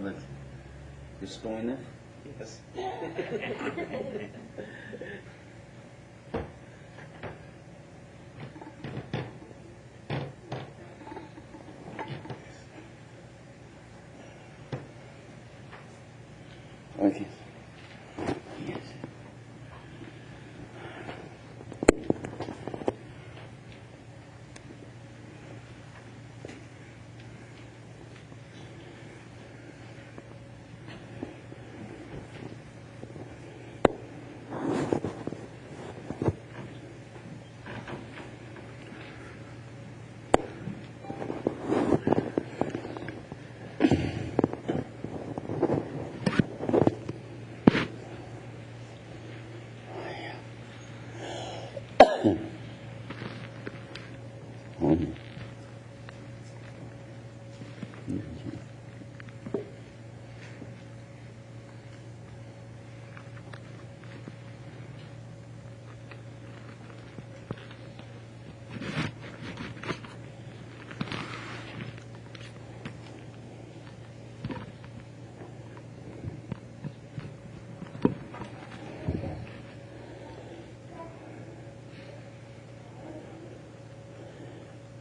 But it's going there? Yes. Okay.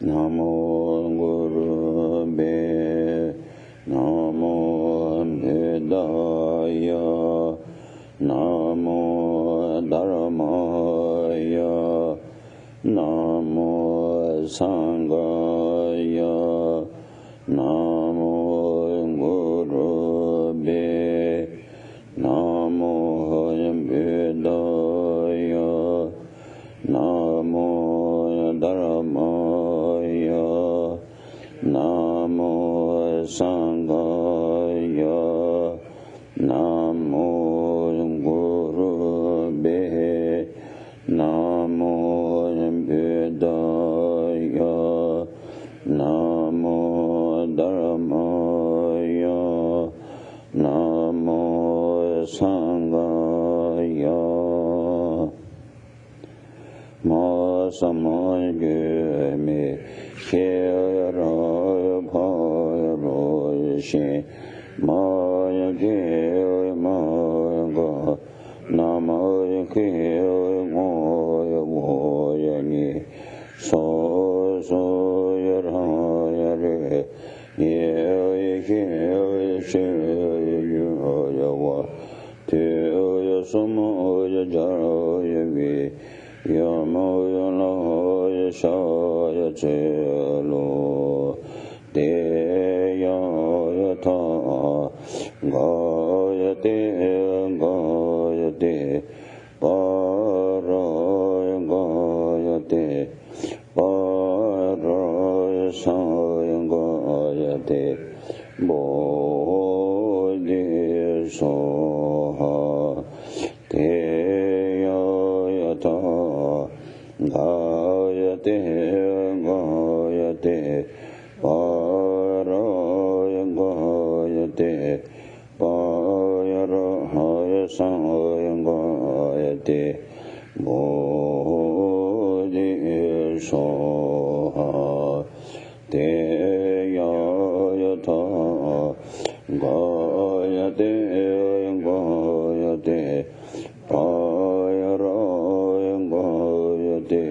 Namo Guru Be Namo Buddhaya Namo Dharmaya Namo Sanghaya Namo Guru Be Namo Buddhaya Namo Dharmaya Namo Sanghaya Namo Guru Be Namo Buddhaya Namo Dharmaya Namo Sanghaya Ma Samay Me Kera Bhaya She Maya Ge Maya Namaya Ke Moya Moya Ni So So Yara Yare Ye Ke She Yawa Te Sumo Jara Ye Yamo Yana Yashaya Chelo De Yayata Gayate Gayate Paraya Gayate Paraya Saya Gayate Bodhi Soha Te Yayata Gayate Gayate Parayangayate Payarahaya Sangayangayate Bodhi Soha Deyayata Gayate Gayate Payarayangayate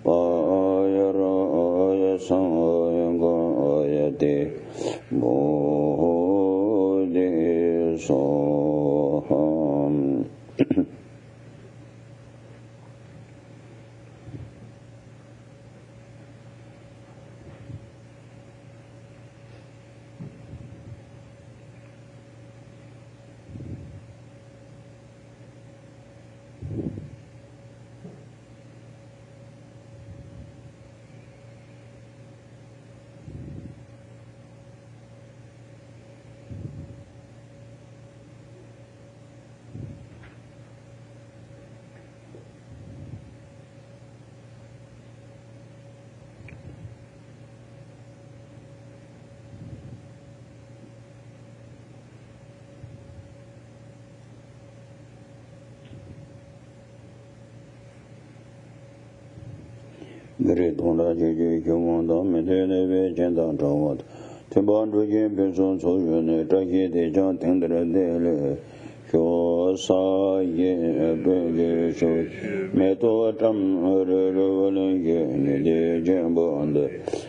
Payaraya Sangayangayate Bodhi Soham. Giri Donda Jiji Kyumanda Medene Jenda Tawad Timban Rujin Pinson Sojune Taki Dejan Tendra Dele Kyo Sa Ye Bege Sho Meto Tam Revelen Nide Jambonde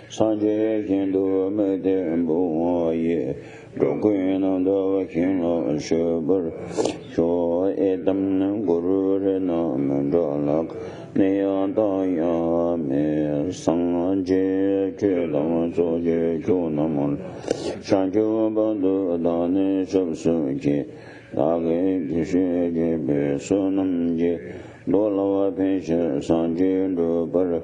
Sanje Kindu Mede Mbo Ye Rokuin and the King of Shuber Kyo Edam Guru Rena Mandalak Neyadaya me sanje kelam soje chunamon shanjo bandu dane sabsuke dage kishe je be sonam je dolawa penshe sanje do bar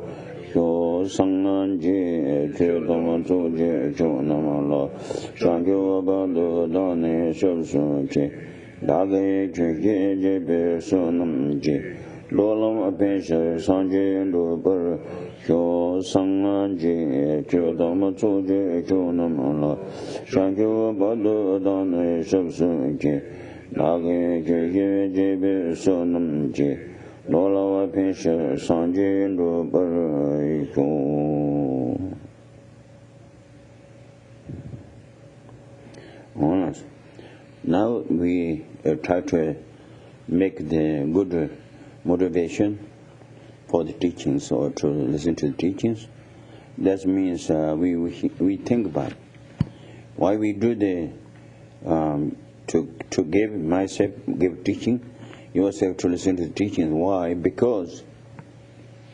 kyo sangan je kelam soje chunamon shanjo bandu dane sabsuke dage kishe je be sonam je Lolam Apensha Sanje Bar Kyo Sangaji Kyodama Tsoje Kyonamala Shankyo Badu Dane Sabsuke Nage Kye Jebe Sonamji Lolam Apensha Sanje Bar Kyo. Now we try to make the good motivation for the teachings or to listen to the teachings. That means we think about why we do the to give myself give teaching yourself to listen to the teachings. Why? Because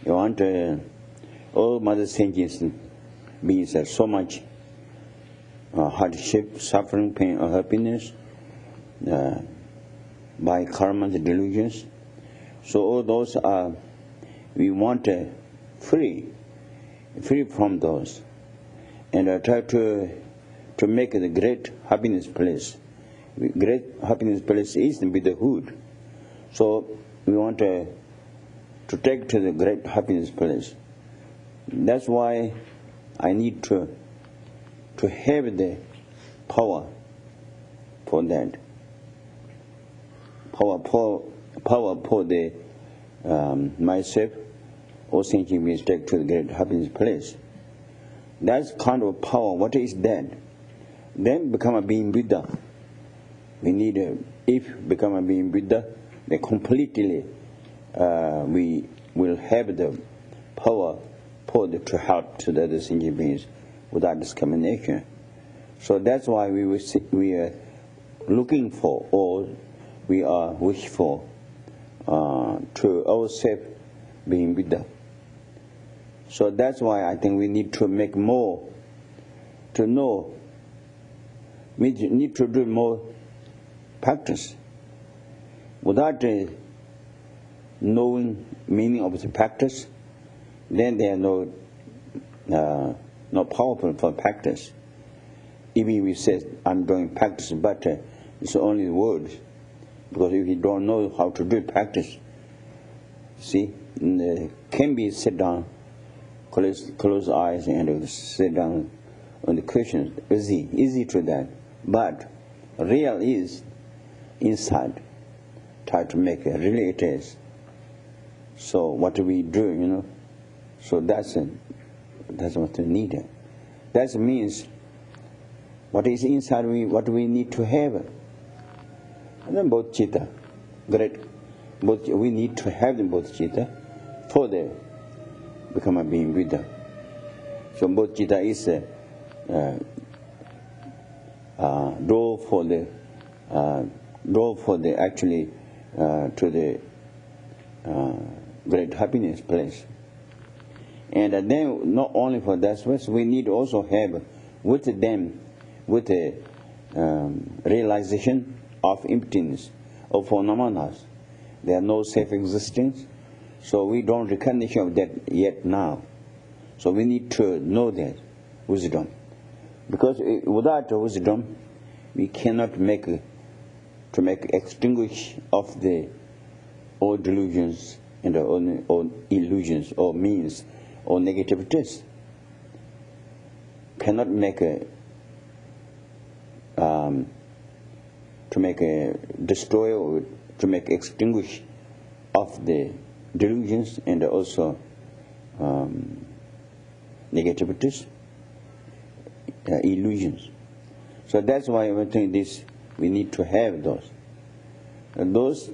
you want all mother sentience beings have so much hardship, suffering, pain, or happiness by karma, the delusions. So all those are, we want free from those, and I try to make the great happiness place. Great happiness place is the Buddhahood. So we want to take to the great happiness place. That's why I need to have the power for that. Power for the myself or thinking mistake to the great happiness place. That's kind of power. What is that? Then become a being Buddha. We need if become a being Buddha, then completely we will have the power to help to the other thinking beings without discrimination. So that's why we are looking for, or we are wish for to ourselves being Buddha. So that's why I think we need to make more, to know, we need to do more practice. Without knowing meaning of the practice, then they are not powerful for practice. Even we say I'm doing practice, but it's only words. Because if you don't know how to do practice, see, can be sit down, close eyes and sit down on the question, easy to that. But real is inside. Try to make it really it is. So what do we do, So that's what we need. That means what is inside what we need to have. And then bodhicitta, great. We need to have the bodhicitta for the become a being Buddha. So bodhicitta is door for the actually to the great happiness place. And then not only for that, we need also have with them with the realization of emptiness of phenomena. There are no self-existence, so we don't recognition of that yet now. So we need to know that wisdom, because without wisdom, we cannot make extinguish of the all delusions and all illusions or means or negativities. Cannot make destroy or to make extinguish of the delusions and also negativities, illusions. So that's why I think this we need to have those. And those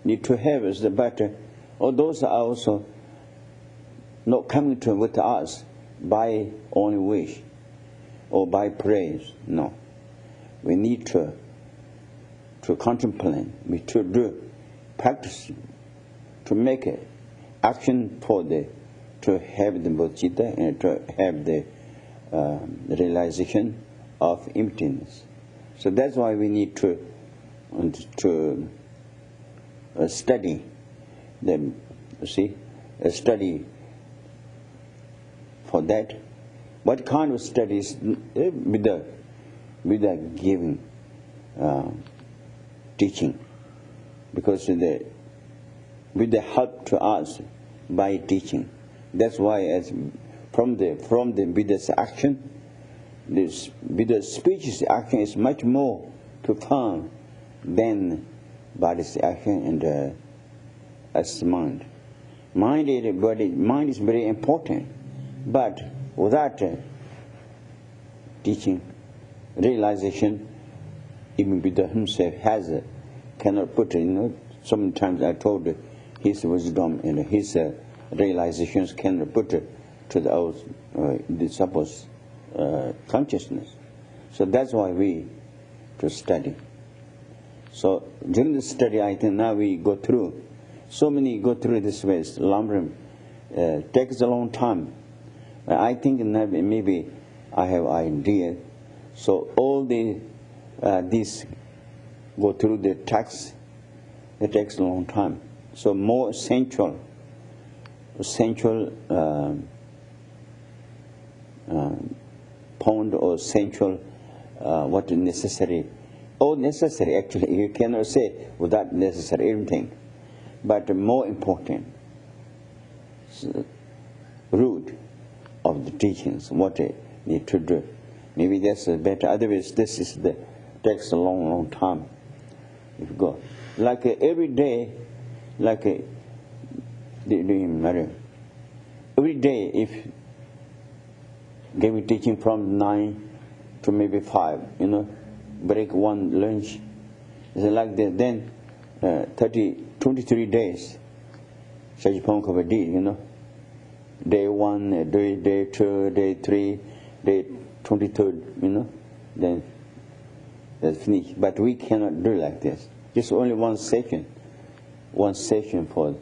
need to have is the better. Or those are also not coming to with us by only wish or by praise. No. We need to contemplate, we to do practice, to make it action for to have the bodhicitta and to have the realization of emptiness. So that's why we need to study them. Study for that. What kind of studies with the giving teaching? Because with the help to us by teaching. That's why as from the Buddha's action, this Buddha's speech's action is much more profound than body's action and as mind. Mind is very important, but without teaching, realization, even Buddha himself cannot put it. Sometimes I told his wisdom and his realizations cannot put it to the disciples' consciousness. So that's why we to study. So during the study, I think now we go through. So many go through this way. Lam Rim takes a long time. I think maybe I have idea. So all these go through the text. It takes a long time. So more essential point or essential what is necessary. All necessary actually. You cannot say without necessary everything. But more important root of the teachings, what they need to do. Maybe that's better. Otherwise, this is takes a long time. If you go like every day, like doing matter. Every day, if giving teaching from 9 to maybe 5, break one lunch. It's like that. Then 23 days. Sajipong did, Day 1, day 2, day 3, day 23rd, then that's finished. But we cannot do like this. Just only one session for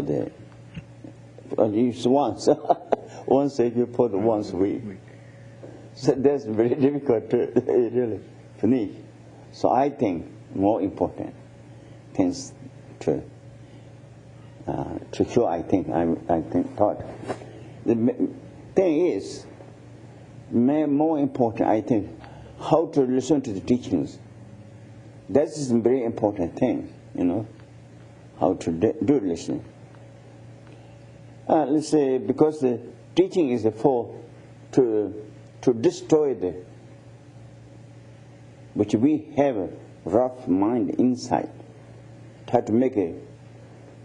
the use once. One session for the once a week. So that's very difficult to really finish. So I think more important things to show. I think thought. The thing is more important. I think how to listen to the teachings. That is a very important thing. How to do listening. Let's say because the teaching is for to to destroy which we have a rough mind inside. Try to make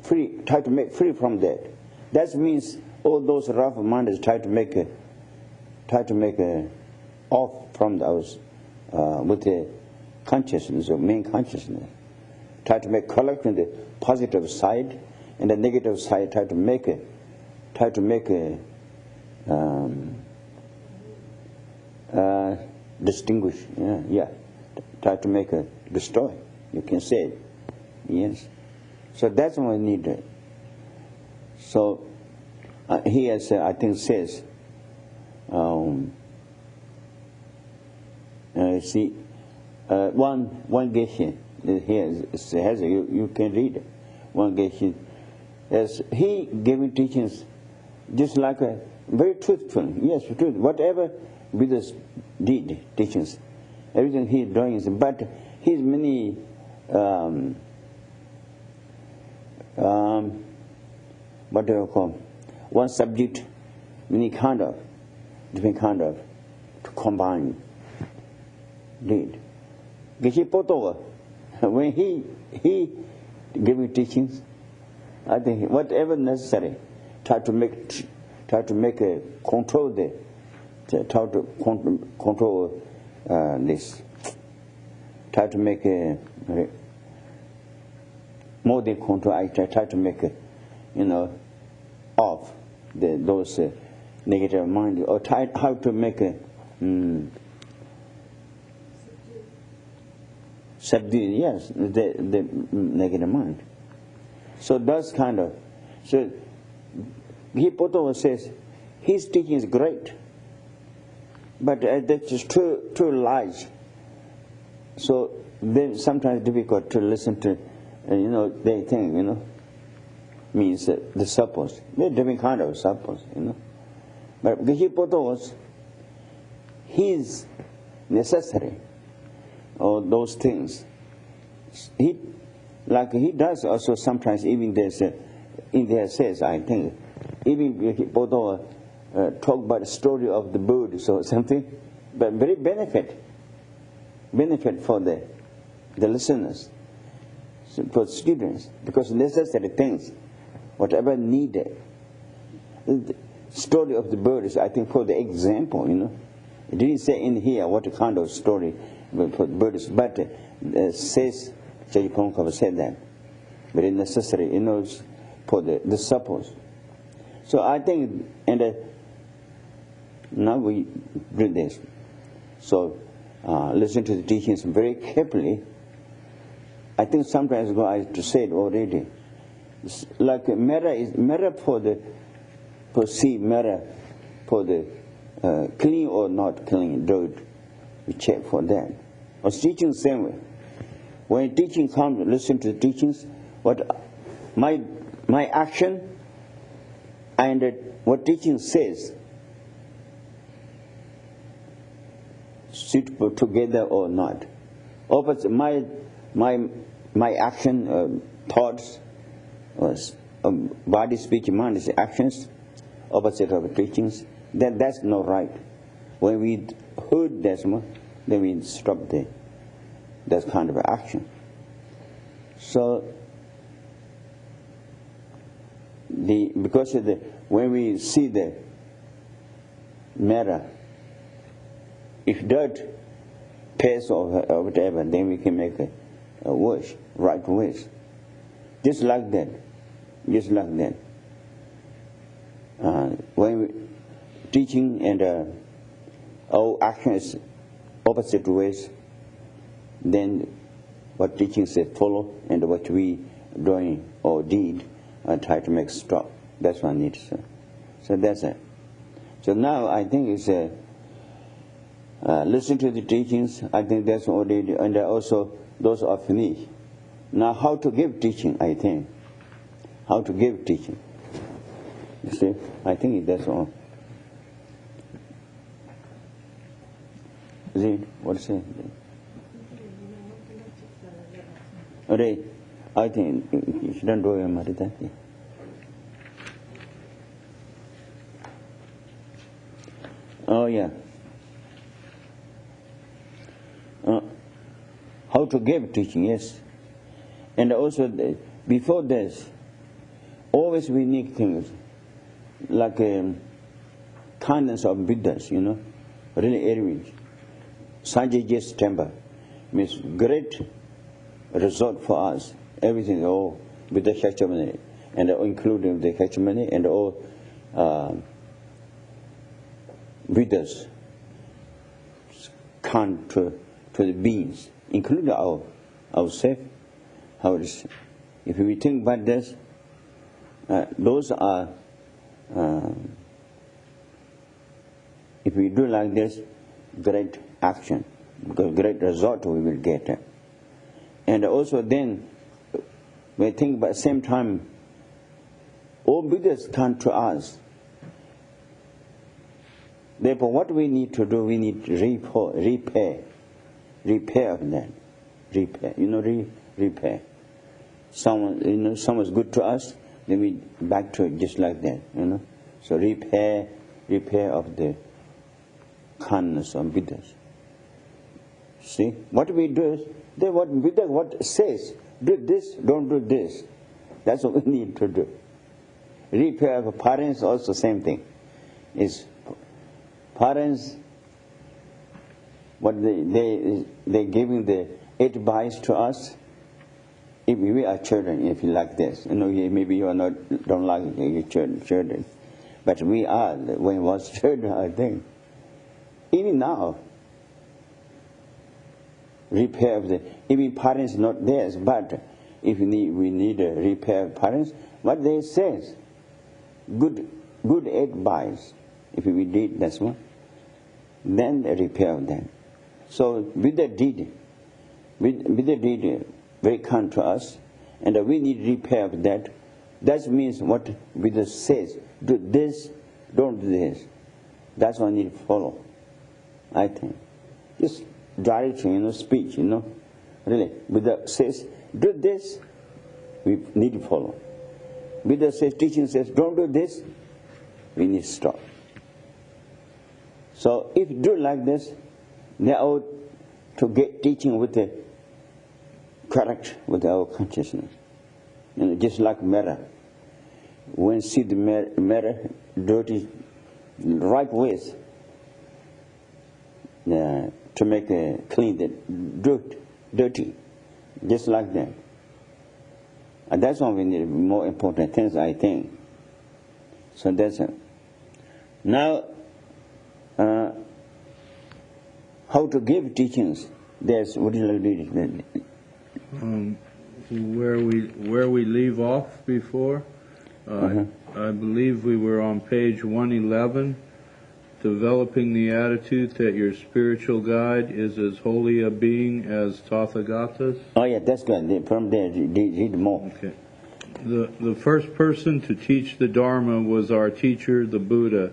free from that. That means all those rough minds try to make off from those with the consciousness or main consciousness. Try to make collection the positive side and the negative side. Try to make distinguish. Yeah. Try to make destroy. You can say it. Yes. So that's what we need. So he has, I think, says. See, one Geshe here has you can read it. One Geshe, as he giving teachings, just like very truthful. Yes, truth. Whatever Buddha's did teachings, everything he is doing, but his many what do you call one subject, many different kind of to combine. Did Geshe Poto, when he giving teachings, I think whatever necessary, try to make control try to control this. Try to make more than control. I try to make off those negative mind, or try how to make subdue, yes, the negative mind. So that's kind of. So Poto says his teaching is great, but that's just too large. So then sometimes difficult to listen to. They think means the suppose. They're different kind of suppose. But Geshe Poto his necessary. Or those things. He does also sometimes. Even there's in there says, I think, even Poto talk about the story of the birds or something, but very benefit for the listeners, for students, because necessary things, whatever needed. The story of the birds, I think, for the example, It didn't say in here what kind of story for birds, but says Jai Pongkava said that very necessary, for the suppose. So I think, and now we read this. So listen to the teachings very carefully. I think sometimes ago I to say it already. It's like mirror for see mirror for the clean or not clean dirt. We check for that. Or teaching same way. When teaching comes, listen to the teachings. What my action and what teaching says, suitable together or not. Opposite my action, thoughts, body, speech, mind is actions, opposite of teachings. Then that's not right. When we heard that, then we stop that kind of action. So because when we see the mirror, if dirt pass or whatever, then we can make a wish, right wish. Just like that. When we teaching and our action is opposite ways, then what teaching says follow, and what we doing or did try to make stop. That's what I need to say. So that's it. So now I think it's listen to the teachings. I think that's already, and also those are finished. Now how to give teaching, I think. How to give teaching. You see, I think that's all. Is it? What is it? Okay, I think you shouldn't do your marita. Oh yeah. how to give teaching, yes. And also, before this, always we need things like kindness of Buddhas, really areas. Sanjay's temple means great result for us. Everything, all with the Hachimani, and including the Hachimani and all Buddhas kind to the beings, including ourselves. If we think about this, those are, if we do like this, great action, because great result we will get. And also then, we think about the same time, all Buddhas come to us. Therefore, what we need to do, we need to repair of that. Repair. Someone's good to us, then we back to it just like that, So repair of the kindness of Buddhas. See, what we do is, what Buddha says, do this, don't do this. That's what we need to do. Repair of parents, also same thing. Is parents, what they giving the advice to us. If we are children, if you like this, maybe you don't like your children, but we are when we was children, I think. Even now, repair of even parents not theirs, but if we need a repair of parents, what they says, good advice. If we did that's one, then the repair of them. So with the deed, very kind to us, and we need repair of that. That means what Buddha says, do this, don't do this. That's what I need to follow, I think. Just direction, speech, Really, Buddha says, do this, we need to follow. Buddha says, teaching says, don't do this, we need to stop. So if you do like this, they are to get teaching with the correct with our consciousness. Just like mirror. When you see the mirror dirty, right ways to make clean the dirty, just like that. And that's one we need more important things, I think. So that's it. Now, how to give teachings? There's what you read it. Where we leave off before, I believe we were on page 111, developing the attitude that your spiritual guide is as holy a being as Tathagatas. Oh yeah, that's good. From there, read more. Okay. The first person to teach the Dharma was our teacher, the Buddha,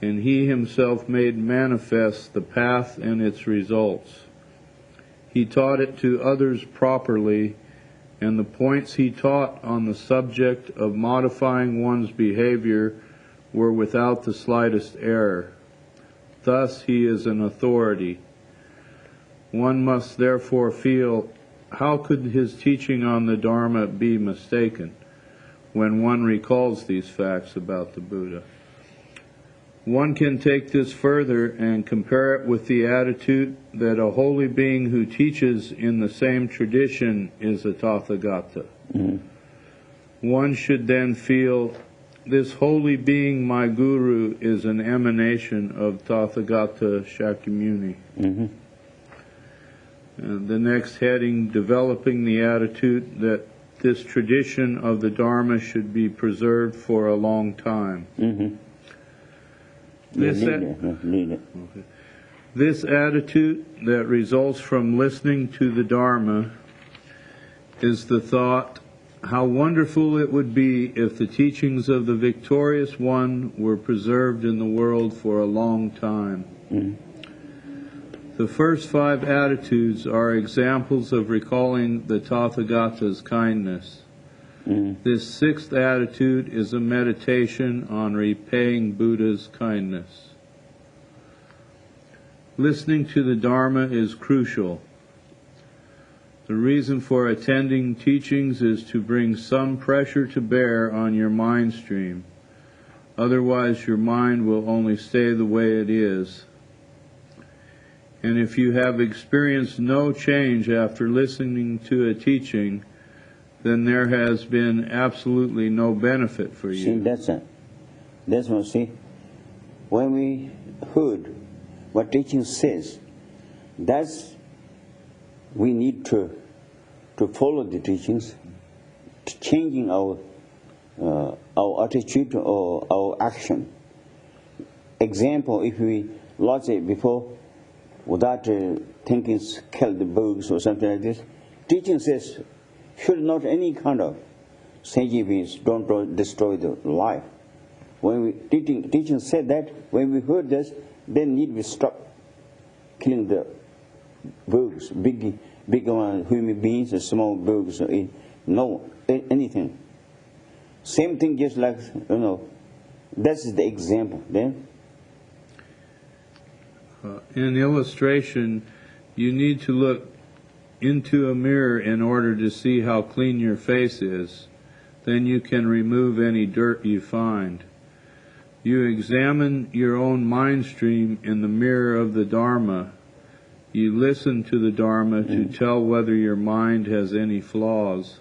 and he himself made manifest the path and its results. He taught it to others properly, and the points he taught on the subject of modifying one's behavior were without the slightest error. Thus he is an authority. One must therefore feel, how could his teaching on the Dharma be mistaken when one recalls these facts about the Buddha? One can take this further and compare it with the attitude that a holy being who teaches in the same tradition is a Tathagata. One should then feel, this holy being, my Guru, is an emanation of Tathagata Shakyamuni. And the next heading, developing the attitude that this tradition of the Dharma should be preserved for a long time. This attitude that results from listening to the Dharma is the thought, how wonderful it would be if the teachings of the victorious one were preserved in the world for a long time. The first 5 attitudes are examples of recalling the Tathagata's kindness. This 6th attitude is a meditation on repaying Buddha's kindness. Listening to the Dharma is crucial. The reason for attending teachings is to bring some pressure to bear on your mind stream. Otherwise, your mind will only stay the way it is. And if you have experienced no change after listening to a teaching, then there has been absolutely no benefit for you. See, that's what, see, when we heard what teaching says, we need to follow the teachings, changing our attitude or our action. Example, if we lost it before, without thinking, kill the bugs or something like this, teaching says, should not any kind of sentient beings don't destroy the life. When teaching said that, when we heard this, then need we stop killing the bugs, big one, human beings, and small bugs, no anything. Same thing, just like that's the example. Then, in illustration, you need to look into a mirror in order to see how clean your face is. Then you can remove any dirt you find. You examine your own mind stream in the mirror of the Dharma. You listen to the Dharma to tell whether your mind has any flaws.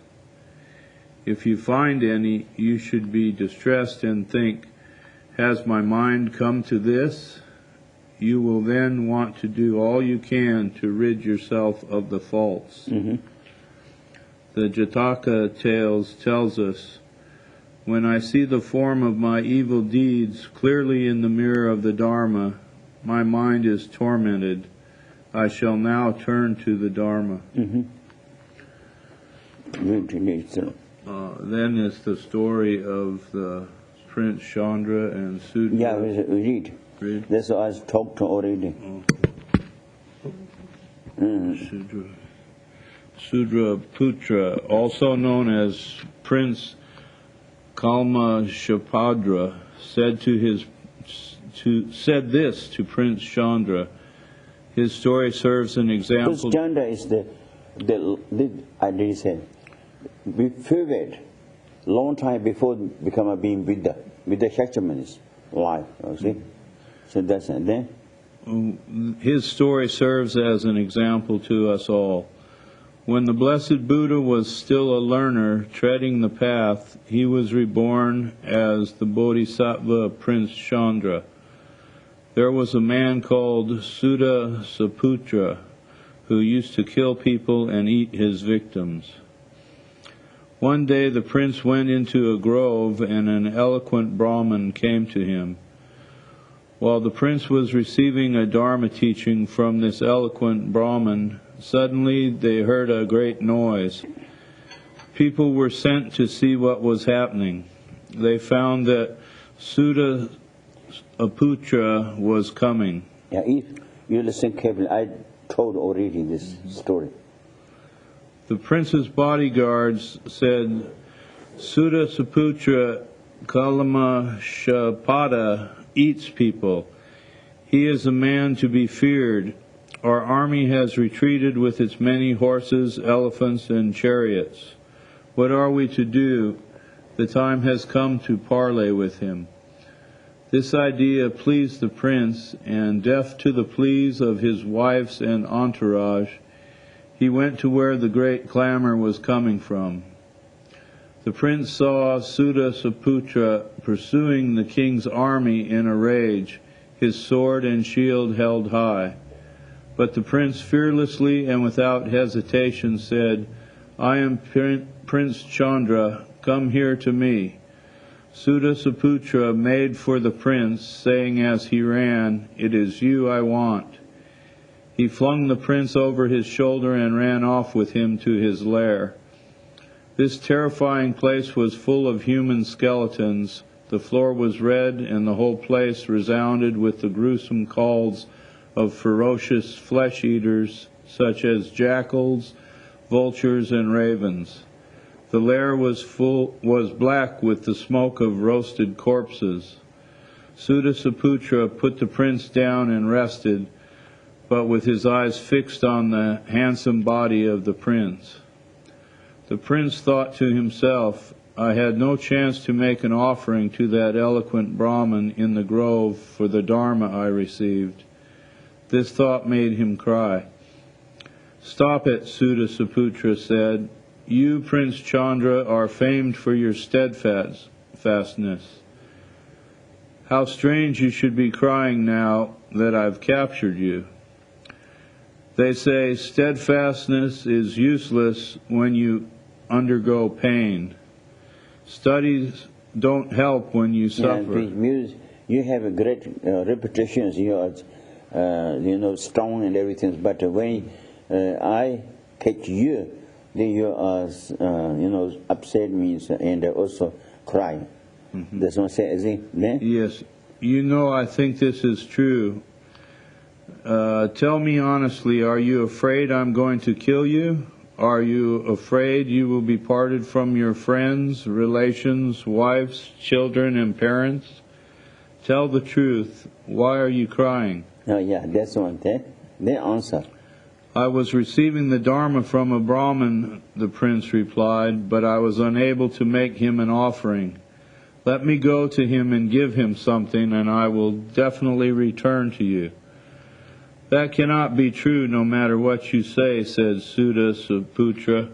If you find any, you should be distressed and think, has my mind come to this? You will then want to do all you can to rid yourself of the faults. Mm-hmm. The Jataka tales tells us, when I see the form of my evil deeds clearly in the mirror of the Dharma, my mind is tormented. I shall now turn to the Dharma. Mm-hmm. Then is the story of the Prince Chandra and Sudra. Yeah, we read. That's what I talked already. Sudra Putra, also known as Prince Kalmashapadra, said this to Prince Chandra. His story serves an example. Prince Chandra is the I did say, before it, long time before become a being Buddha Shakyamuni's life. See, so that's it. Then his story serves as an example to us all. When the blessed Buddha was still a learner treading the path, he was reborn as the Bodhisattva Prince Chandra. There was a man called Sudha Saputra who used to kill people and eat his victims. One day the prince went into a grove and an eloquent Brahmin came to him. While the prince was receiving a Dharma teaching from this eloquent Brahmin, suddenly they heard a great noise. People were sent to see what was happening. They found that Sudha Aputra was coming. Yeah, if you listen carefully, I told already this story. The prince's bodyguards said, Sudha Saputra Kalamashapada eats people. He is a man to be feared. Our army has retreated with its many horses, elephants, and chariots. What are we to do? The time has come to parley with him. This idea pleased the prince, and deaf to the pleas of his wives and entourage, he went to where the great clamor was coming from. The prince saw Sudha Saputra pursuing the king's army in a rage, his sword and shield held high. But the prince fearlessly and without hesitation said, I am Prince Chandra, come here to me. Sudha Saputra made for the prince, saying as he ran, It is you I want. He flung the prince over his shoulder and ran off with him to his lair. This terrifying place was full of human skeletons. The floor was red, and the whole place resounded with the gruesome calls of ferocious flesh-eaters, such as jackals, vultures, and ravens. The lair was black with the smoke of roasted corpses. Sudha Saputra put the prince down and rested, but with his eyes fixed on the handsome body of the prince. The prince thought to himself, I had no chance to make an offering to that eloquent Brahmin in the grove for the Dharma I received. This thought made him cry. Stop it, Sutta Saputra said. You, Prince Chandra, are famed for your steadfastness. How strange you should be crying now that I've captured you. They say steadfastness is useless when you undergo pain. Studies don't help when you suffer. You have a great reputation. You are, strong and everything. But when I catch you, then you are, upset means and also cry. Mm-hmm. That's what I say. Is it? Then? Yes. I think this is true. Tell me honestly, are you afraid I'm going to kill you? Are you afraid you will be parted from your friends, relations, wives, children, and parents? Tell the truth. Why are you crying? Oh, yeah, that's one thing. The answer. I was receiving the Dharma from a Brahmin, the prince replied, but I was unable to make him an offering. Let me go to him and give him something, and I will definitely return to you. That cannot be true no matter what you say, said Sutta Saputra.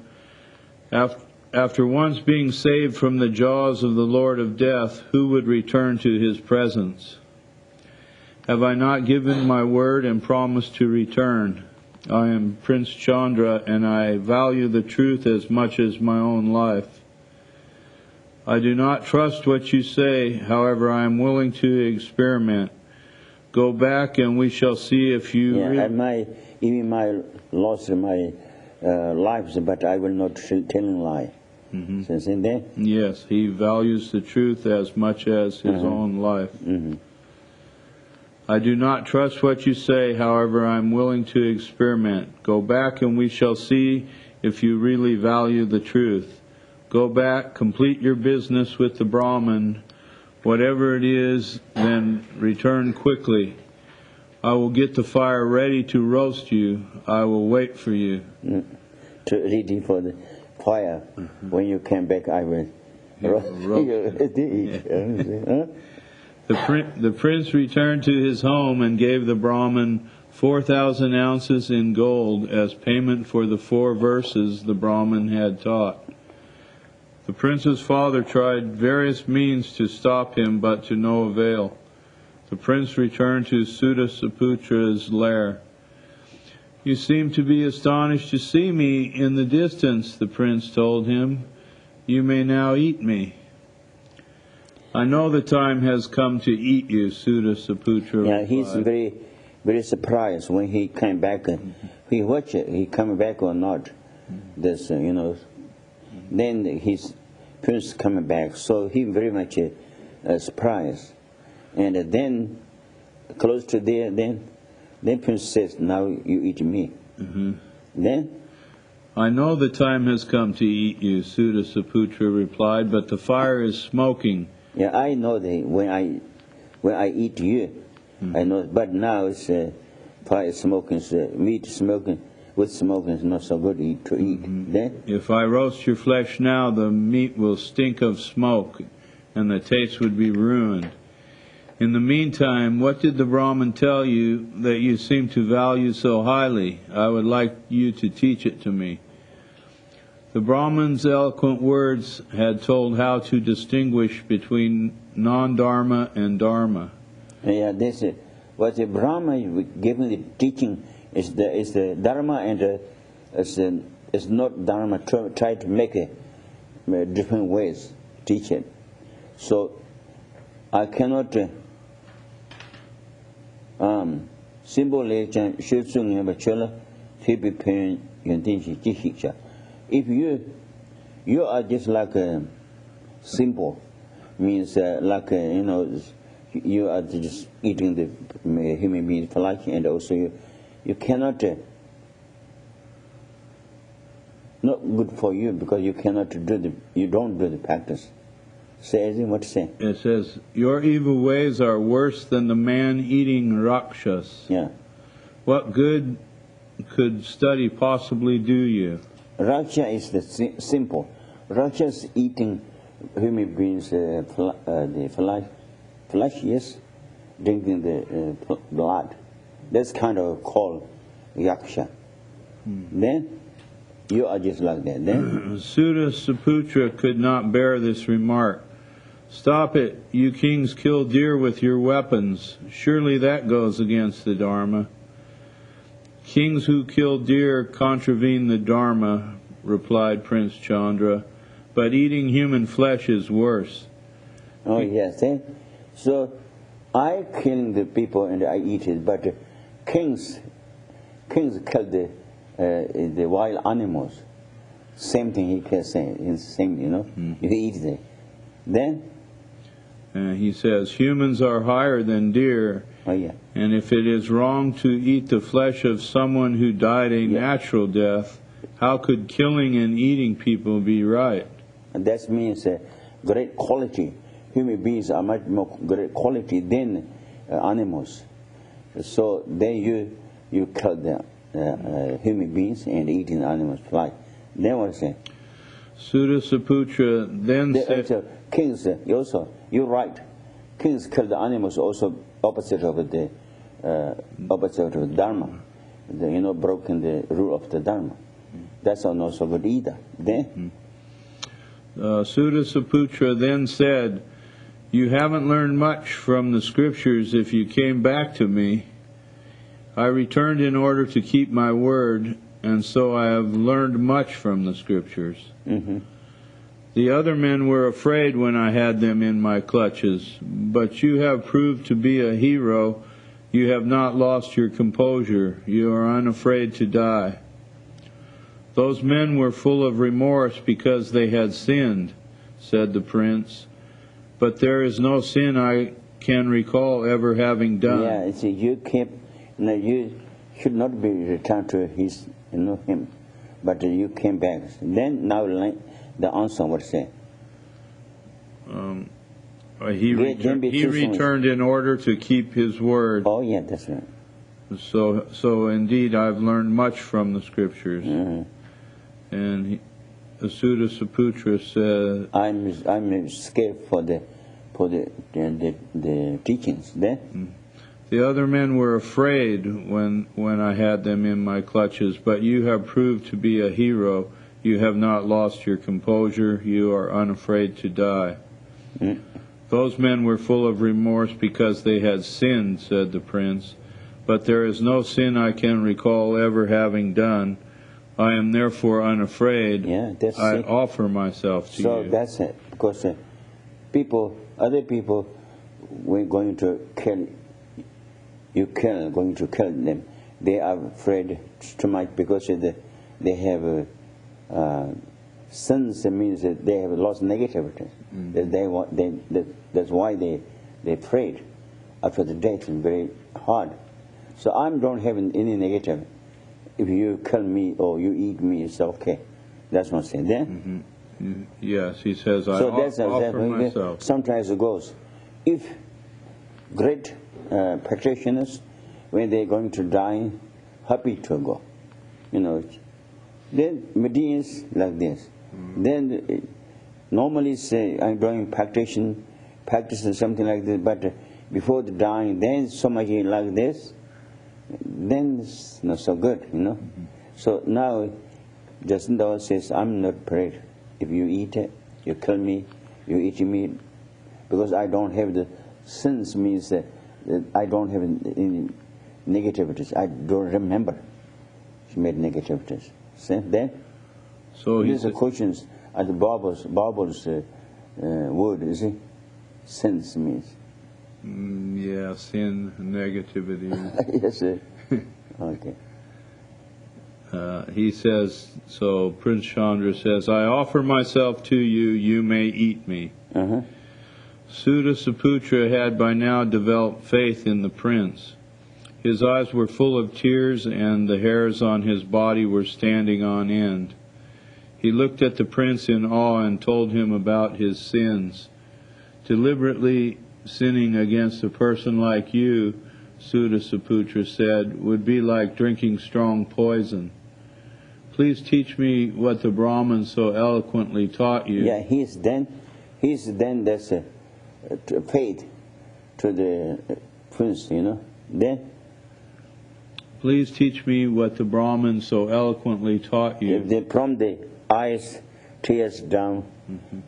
After once being saved from the jaws of the Lord of Death, who would return to his presence? Have I not given my word and promised to return? I am Prince Chandra, and I value the truth as much as my own life. I do not trust what you say, however I am willing to experiment. Go back and we shall see if you... Yeah, I lost my lives, but I will not tell a lie. Mm-hmm. Since in there? Yes, he values the truth as much as his own life. Mm-hmm. I do not trust what you say, however I am willing to experiment. Go back and we shall see if you really value the truth. Go back, complete your business with the Brahmin. Whatever it is, then return quickly. I will get the fire ready to roast you. I will wait for you. Ready for the fire. Mm-hmm. When you come back, I will roast you. The prince returned to his home and gave the Brahmin 4,000 ounces in gold as payment for the 4 verses the Brahmin had taught. The prince's father tried various means to stop him, but to no avail. The prince returned to Sutta Saputra's lair. You seem to be astonished to see me in the distance, the prince told him. You may now eat me. I know the time has come to eat you, Sutta Saputra replied. Yeah, he's very, very surprised when he came back. He watched it, he come back or not. This, Then his prince coming back, so he very much surprised. And then, close to there, then prince says, now you eat me. Mm-hmm. Then? I know the time has come to eat you, Sutta Saputra replied, but the fire is smoking. Yeah, I know that when I eat you, I know. But now it's fire smoking, meat smoking. With smoking is not so good to eat. Mm-hmm. Then, if I roast your flesh now, the meat will stink of smoke, and the taste would be ruined. In the meantime, what did the Brahmin tell you that you seem to value so highly? I would like you to teach it to me. The Brahmin's eloquent words had told how to distinguish between non-dharma and dharma. Yeah, this what the Brahma giving the teaching is the dharma, and it's not dharma. Try to make it different ways teach it. So I cannot symbolization shusung yabachela tibi pen yandinchi jihicha. If you are just like a symbol, means like you are just eating the human being flesh, and also you cannot not good for you because you cannot you don't do the practice. Say what to say? It says, your evil ways are worse than the man-eating rakshas. Yeah. What good could study possibly do you? Raja is the simple. Raja is eating human beings, the flesh, yes, drinking the blood. That's kind of called yaksha. Then you are just like that. Then Sutta Saputra could not bear this remark. Stop it, you kings kill deer with your weapons. Surely that goes against the Dharma. Kings who kill deer contravene the Dharma, replied Prince Chandra, but eating human flesh is worse. Oh yes, so I kill the people and I eat it, but kings kill the wild animals. Same thing he can say. Same, you eat it. Then he says humans are higher than deer. Oh yeah. And if it is wrong to eat the flesh of someone who died a natural death, how could killing and eating people be right? And that means great quality. Human beings are much more great quality than animals. So then you kill the human beings and eating animals flesh. Then what is it? Sutta Saputra then said, kings also, you're right. Kings kill the animals also opposite of the Dharma. Broken the rule of the Dharma. That's not so good either. Then Sutta Saputra then said, you haven't learned much from the scriptures if you came back to me. I returned in order to keep my word, and so I have learned much from the scriptures. The other men were afraid when I had them in my clutches, but you have proved to be a hero. You have not lost your composure. You are unafraid to die. Those men were full of remorse because they had sinned, said the prince, but there is no sin I can recall ever having done. Yeah, see, you should not be returned to him, but you came back. Then now the answer was said. He returned in order to keep his word. Oh yeah, that's right. So indeed, I've learned much from the scriptures. And the Sutta Saputra said, I'm scared for the teachings. Then the other men were afraid when I had them in my clutches, but you have proved to be a hero. You have not lost your composure. You are unafraid to die. Those men were full of remorse because they had sinned, said the prince, but there is no sin I can recall ever having done. I am therefore unafraid. Yeah, that's I it. Offer myself to you. So that's it. Because other people, we're going to kill. Going to kill them. They are afraid too much because they have sins. It means that they have lost negativity. That's why they prayed. After the death, it's very hard. So I don't have any negative. If you kill me or you eat me, it's okay. That's what I'm saying. Then? Yes, he says, I offer myself. Sometimes it goes. If great practitioners, when they're going to die, happy to go. Then Medians like this. Then normally say, I'm doing practicing something like this, but before the dying, then so much like this, then it's not so good, So now, Jacinta says, I'm not afraid. If you eat it, you kill me, you eat me, because I don't have the sins, means that I don't have any negativities. I don't remember she made negativities. See, then? So these are questions at the Bible's word, you see? Sins means. Yeah, sin, negativity. Yes, sir. Okay. He says, so Prince Chandra says, I offer myself to you, you may eat me. Sutta Saputra had by now developed faith in the prince. His eyes were full of tears and the hairs on his body were standing on end. He looked at the prince in awe and told him about his sins. Deliberately sinning against a person like you, Sudasaputra said, would be like drinking strong poison. Please teach me what the Brahman so eloquently taught you. Yeah, he's then that's a paid to the prince, Then please teach me what the Brahman so eloquently taught you. From the eyes, tears down,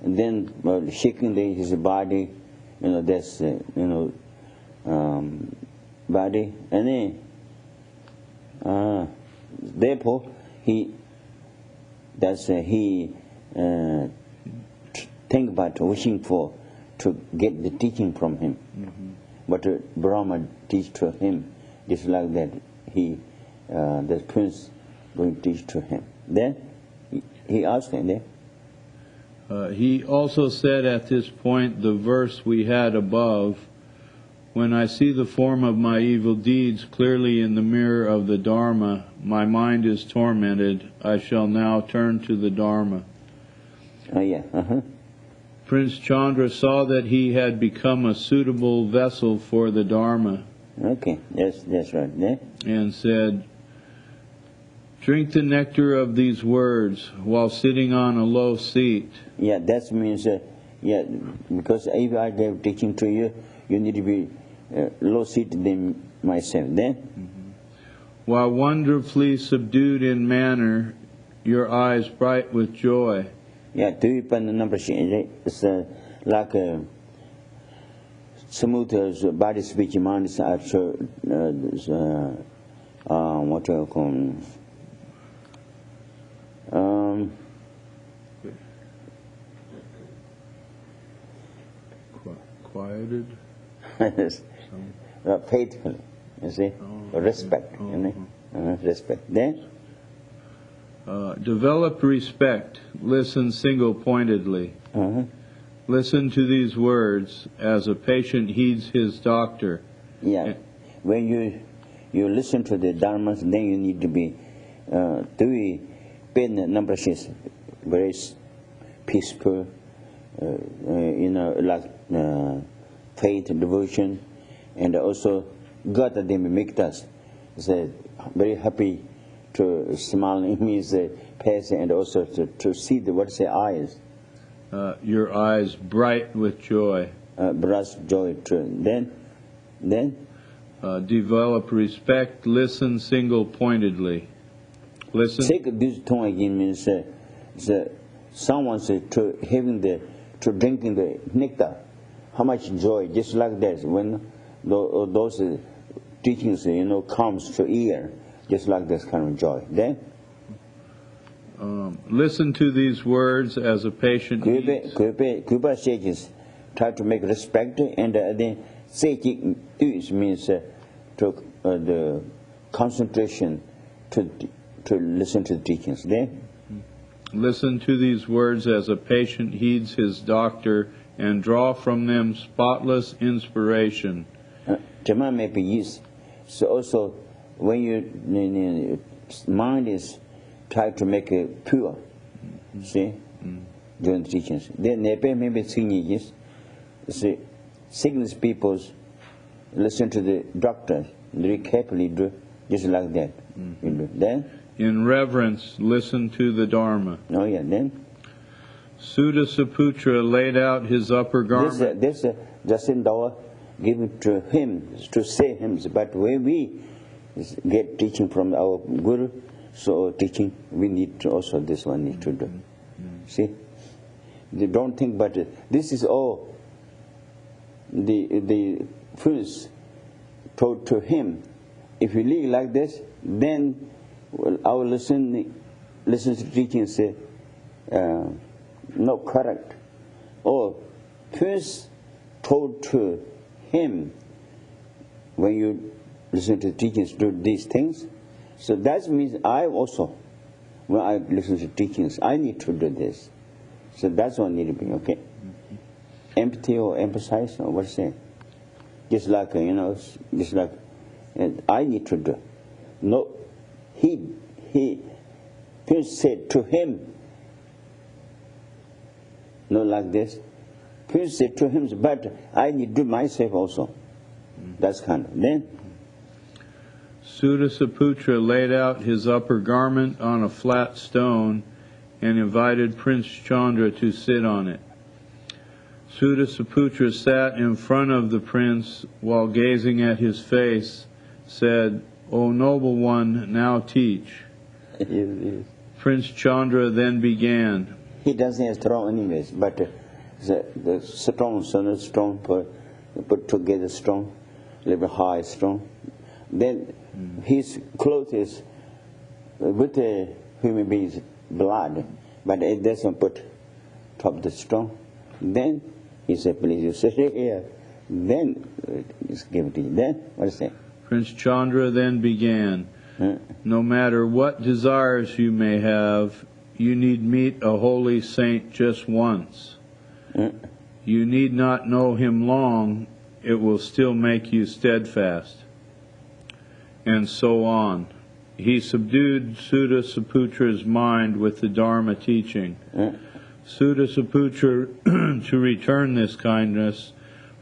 and then shaking his body, that's body, and then therefore he think about wishing for to get the teaching from him, but Brahma teach to him just like that. The prince going to teach to him. Then he asked him. He also said at this point the verse we had above, when I see the form of my evil deeds clearly in the mirror of the Dharma, my mind is tormented. I shall now turn to the Dharma. Prince Chandra saw that he had become a suitable vessel for the Dharma. Okay, that's right. Yeah. And said, drink the nectar of these words while sitting on a low seat. Yeah, that means, because if I gave teaching to you, you need to be low seat than myself. Then? While wonderfully subdued in manner, your eyes bright with joy. Yeah, number it's like smooth as body, speech, mind is actual, what do you call quieted? Faithful, you see, respect, respect. Then? Develop respect, listen single-pointedly. Listen to these words as a patient heeds his doctor. Yeah, when you listen to the dharmas, then you need to be number six, very peaceful, like faith, devotion, and also God that they make us very happy to smile. It means pass, and also to see what's the eyes. Your eyes bright with joy. Bright joy. Then develop respect. Listen single-pointedly. Listen. Take this tongue again means someone to drinking the nectar. How much joy, just like that. When those teachings, comes to ear, just like this kind of joy. Then. Listen to these words as a patient. Kupa sages try to make respect, and then sage means the concentration to listen to the teachings. Then listen to these words as a patient heeds his doctor and draw from them spotless inspiration. Jama may be used. So also when your mind is try to make it pure, see, during the teachings. Then maybe singing see, sickness people listen to the doctor very carefully, just like that. Then in reverence, listen to the Dharma. Oh yeah, then Sudasaputra laid out his upper garment. This Jacindawa give it to him to say him, but when we get teaching from our Guru, so teaching we need to also this one need to do. See, they don't think, but this is all the prince told to him. If you live like this, then our listen to teaching say no correct. Or prince told to him, when you listen to teachings, do these things. So that means I also, when I listen to teachings, I need to do this. So that's what need to be, okay? Empathy or emphasize, or what's it? Just like, just like I need to do. No, he Prince said to him, not like this. Prince said to him, but I need to do myself also. That's kind of. Then Sudasaputra laid out his upper garment on a flat stone and invited Prince Chandra to sit on it. Sudasaputra sat in front of the prince while gazing at his face, said, "O noble one, now teach." Yes. Prince Chandra then began. He doesn't have strong anyways, but the strong, so strong, put together strong, a little bit high strong. Then his clothes is with the human being's blood, but it doesn't put top the strong. Then he said, "Please, you sit here." Then just give it to you. Then what is it? Prince Chandra then began. No matter what desires you may have, you need meet a holy saint just once. You need not know him long, it will still make you steadfast. And so on. He subdued Sudasaputra's mind with the Dharma teaching. Sudasaputra, to return this kindness,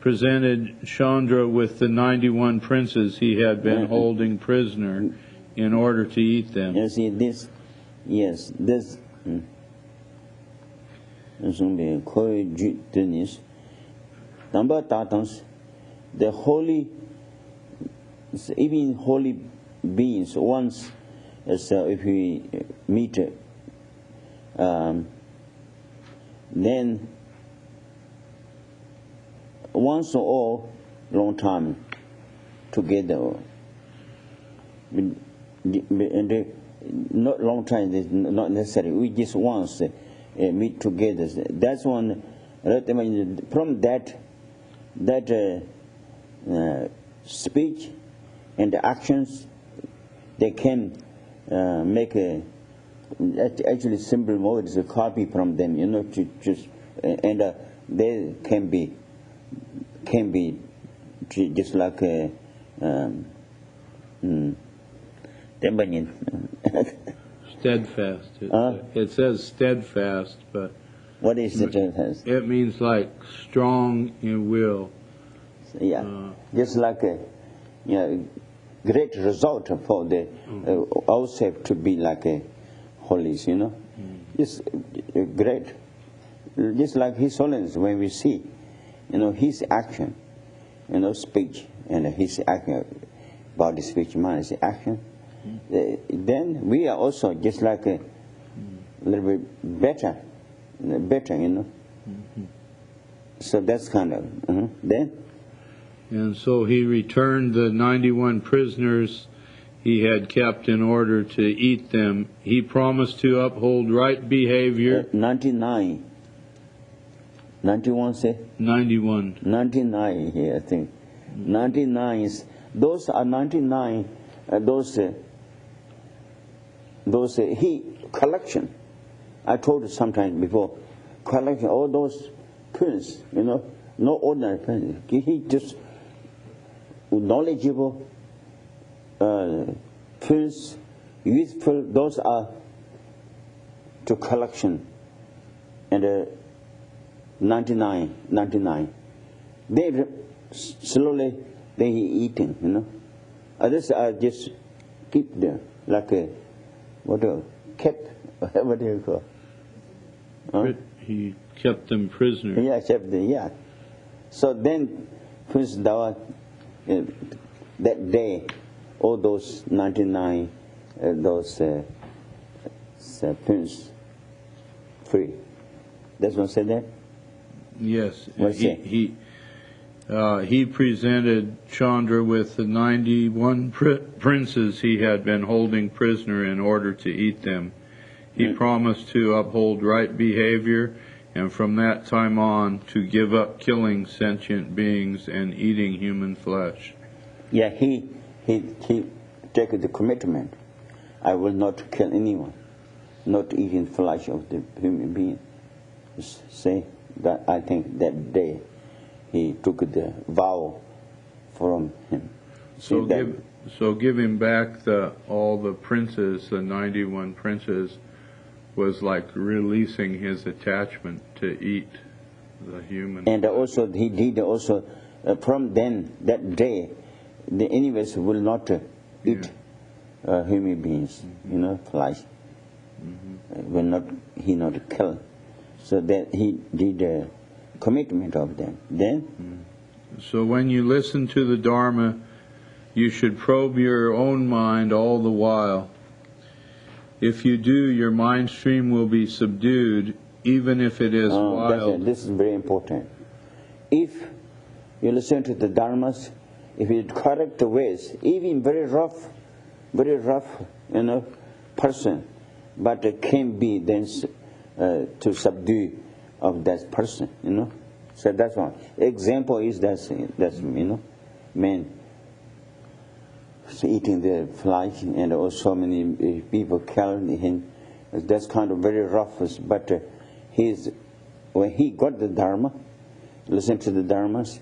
presented Chandra with the 91 princes he had been holding prisoner in order to eat them. You see this? Yes, this. The holy, even holy beings, once, if we meet, then once or all, long time together. And not long time is not necessary. We just once meet together. That's one. From that speech and the actions, they can make actually simple words a copy from them. To just and they can be just like steadfast. It says steadfast, but what is steadfast? It means like strong in will. Yeah, just like a great result for the ourselves to be like a holy, It's great. Just like His Holiness, when we see, His action, speech, and His action, body, speech, mind, His action. Then we are also just like a little bit better, So that's kind of then. And so he returned the 91 prisoners he had kept in order to eat them. He promised to uphold right behavior. 99. 91 say? 91. 99 here, I think. 99 is, those are 99, those he collection. I told you sometime before, collection all those prints, no ordinary prints. He just knowledgeable prints, useful. Those are to collection, and 99. They slowly they eating, Others are just keep there like a kept. What do you call? He kept them prisoners. Yeah, kept them. Yeah. So then, Prince Dawa, that day, all those 99, those prince free. That's what said that. Yes, he presented Chandra with the 91 princes he had been holding prisoner in order to eat them. He promised to uphold right behavior, and from that time on to give up killing sentient beings and eating human flesh. Yeah, he took the commitment. I will not kill anyone, not eating flesh of the human being. Say that I think that day he took the vow from him. So giving back all the princes, the 91 princes, was like releasing his attachment to eat the human. And also he did also from then that day, the universe will not eat human beings, flies. Will not he not kill? So that he did a commitment of them. Then. So when you listen to the Dharma, you should probe your own mind all the while. If you do, your mind stream will be subdued, even if it is wild. This is very important. If you listen to the Dharmas, if you correct the ways, even very rough, person, but it can be then to subdue of that person, So that's one. Example is that's man eating the flies, and also many people killed him. That's kind of very rough. But when he got the Dharma, listen to the Dharmas,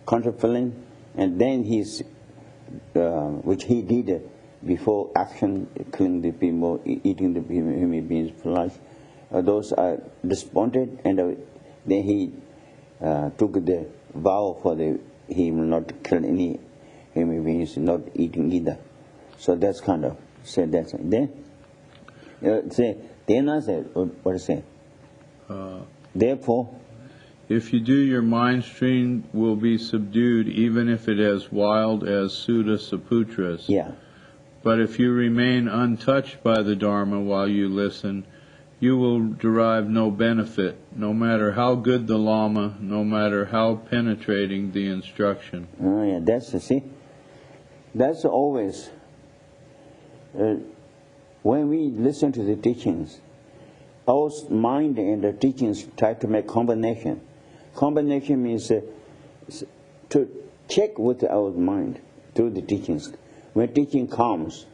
contemplating, and then which he did before action, killing the people, eating the human beings, flies. Those are responded, and then he took the vow for he will not kill any human beings, not eating either. So that's kind of said that. Then then I said, what is it? Therefore, if you do, your mind stream will be subdued, even if it is wild as Sutta Saputras. Yeah. But if you remain untouched by the Dharma while you listen, you will derive no benefit, no matter how good the Lama, no matter how penetrating the instruction. Oh yeah, that's always, when we listen to the teachings, our mind and the teachings try to make combination. Combination means to check with our mind through the teachings. When teaching comes,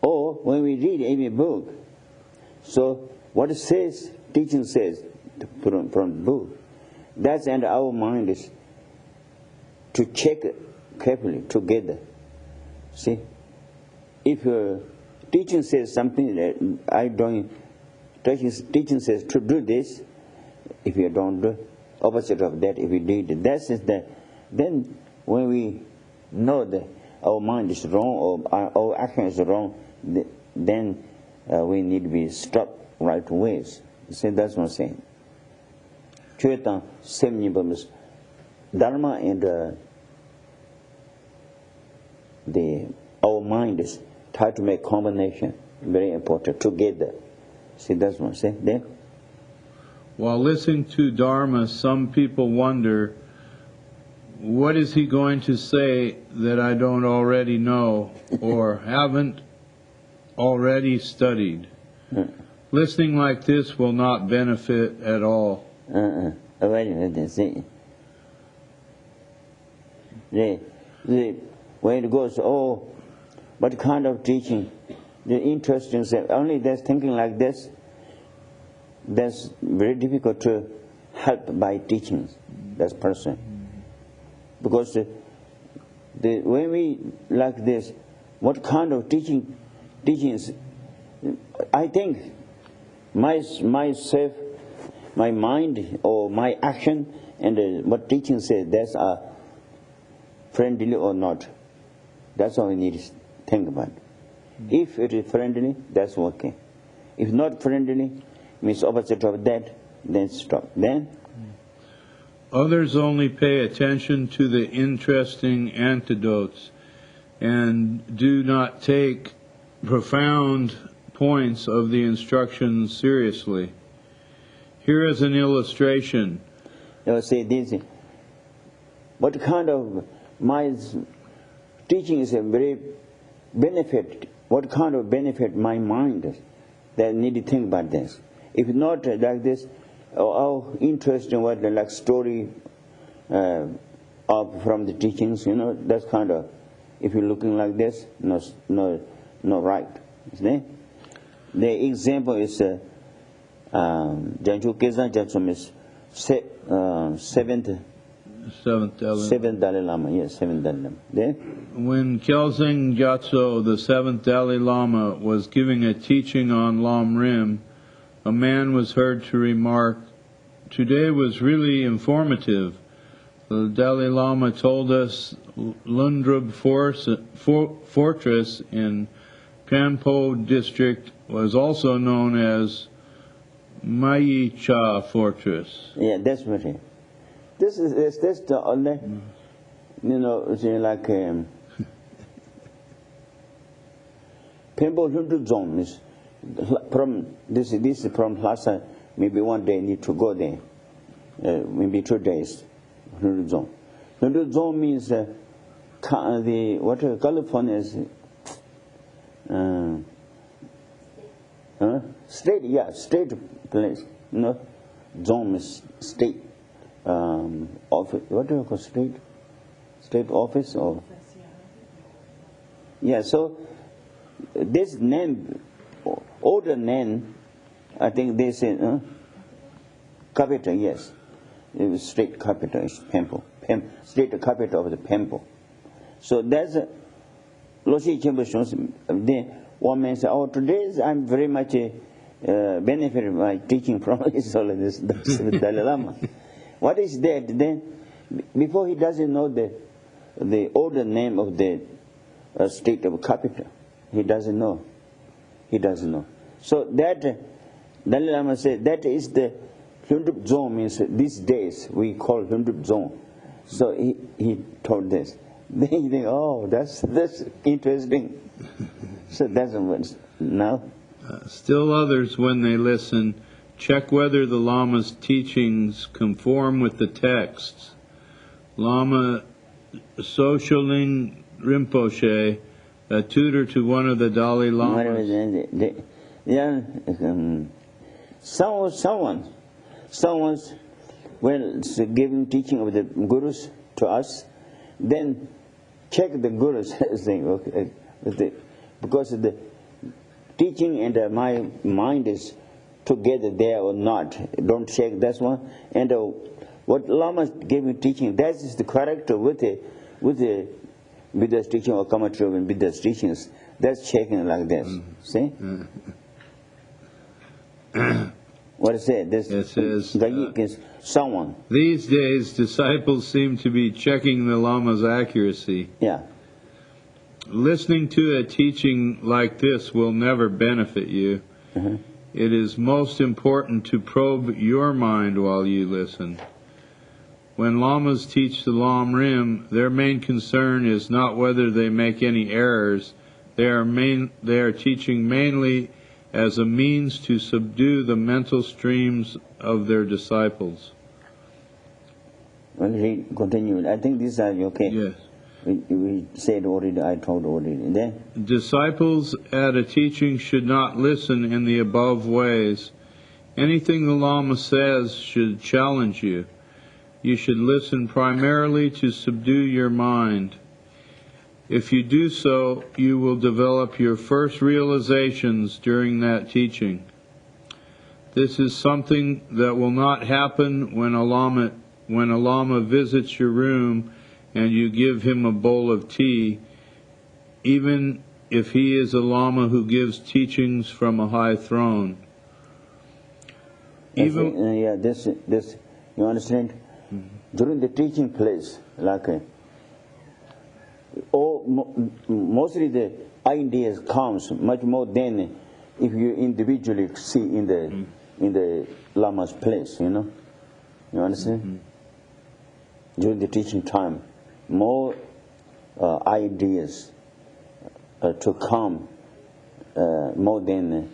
or when we read any book, so what it says, teaching says from the book, that's and our mind is to check carefully together. See, if teaching says something that I don't, teaching says to do this, if you don't do opposite of that, if you did that is that, then when we know that our mind is wrong or our action is wrong, then we need to be stopped right ways. See, that's what I'm saying. Chötan semnibams Dharma and our mind is try to make combination very important together. See, that's what I'm saying. Then, while listening to Dharma, some people wonder, what is he going to say that I don't already know or haven't already studied? Listening like this will not benefit at all. Wait a minute, see. When it goes, what kind of teaching? The interesting thing, only that's thinking like this, that's very difficult to help by teachings, that person. Because when we like this, what kind of teachings, I think myself, my mind or my action and what teaching says, that's friendly or not. That's all we need to think about. If it is friendly, that's okay. If not friendly, means opposite of that, then stop. Then others only pay attention to the interesting anecdotes and do not take profound points of the instruction seriously. Here is an illustration. You say this. What kind of my teaching is a very benefit? What kind of benefit my mind is? That need to think about this. If not like this, our interest in what like story from the teachings, that's kind of, if you're looking like this, no right. See? The example is Janchu Kezan Jatsum is seventh Dalai Lama. Yes, seventh Dalai Lama. There? When Gyeltsen Gyatso, the seventh Dalai Lama, was giving a teaching on Lam Rim, a man was heard to remark, "Today was really informative. The Dalai Lama told us Lundrub Fortress in Pampo district was also known as Mayicha Fortress. Yeah, that's right. This is the only, you know, like Pampo Lundrub zone is from this is from Lhasa. Maybe one day need to go there. Maybe 2 days. Lundrub zone. Lundrub zone means the what California is. State, yeah, state place. No, zone is state office. What do you call state? State office or? Yeah. So this name, older name, I think they say capital. Yes, it was state capital is Pampo. State capital of the Pampo. So that's a. Then one man said, "Oh, today I'm very much benefited by teaching from this Dalai Lama." What is that? Then, before he doesn't know the older name of the state of capital, he doesn't know. He doesn't know. So that Dalai Lama said that is the Lundrub zone. Means these days we call Lundrub zone. So he told this. Then you think, oh, that's interesting. So that's what now. Still others, when they listen, check whether the Lama's teachings conform with the texts. Lama Socholing Rinpoche, a tutor to one of the Dalai Lamas. Someone's when giving teaching of the gurus to us, then check the guru's thing, okay? Because the teaching and my mind is together there or not. Don't check that one. And what Lama gave me teaching, that is the character with the Buddha's teaching or commentary and Buddha's teachings. That's checking like this. See? What is it? It says, someone. These days, disciples seem to be checking the Lama's accuracy. Yeah. Listening to a teaching like this will never benefit you. It is most important to probe your mind while you listen. When Lamas teach the Lam Rim, their main concern is not whether they make any errors. They are teaching mainly as a means to subdue the mental streams of their disciples. Well, continue. I think these are okay. Yes. We said already, I told already. Then? Disciples at a teaching should not listen in the above ways. Anything the Lama says should challenge you. You should listen primarily to subdue your mind. If you do so, you will develop your first realizations during that teaching. This is something that will not happen when a Lama visits your room and you give him a bowl of tea, even if he is a Lama who gives teachings from a high throne. This you understand? During the teaching place, like mostly the ideas comes much more than if you individually see in the Lama's place, you know. You understand? During the teaching time, more ideas to come more than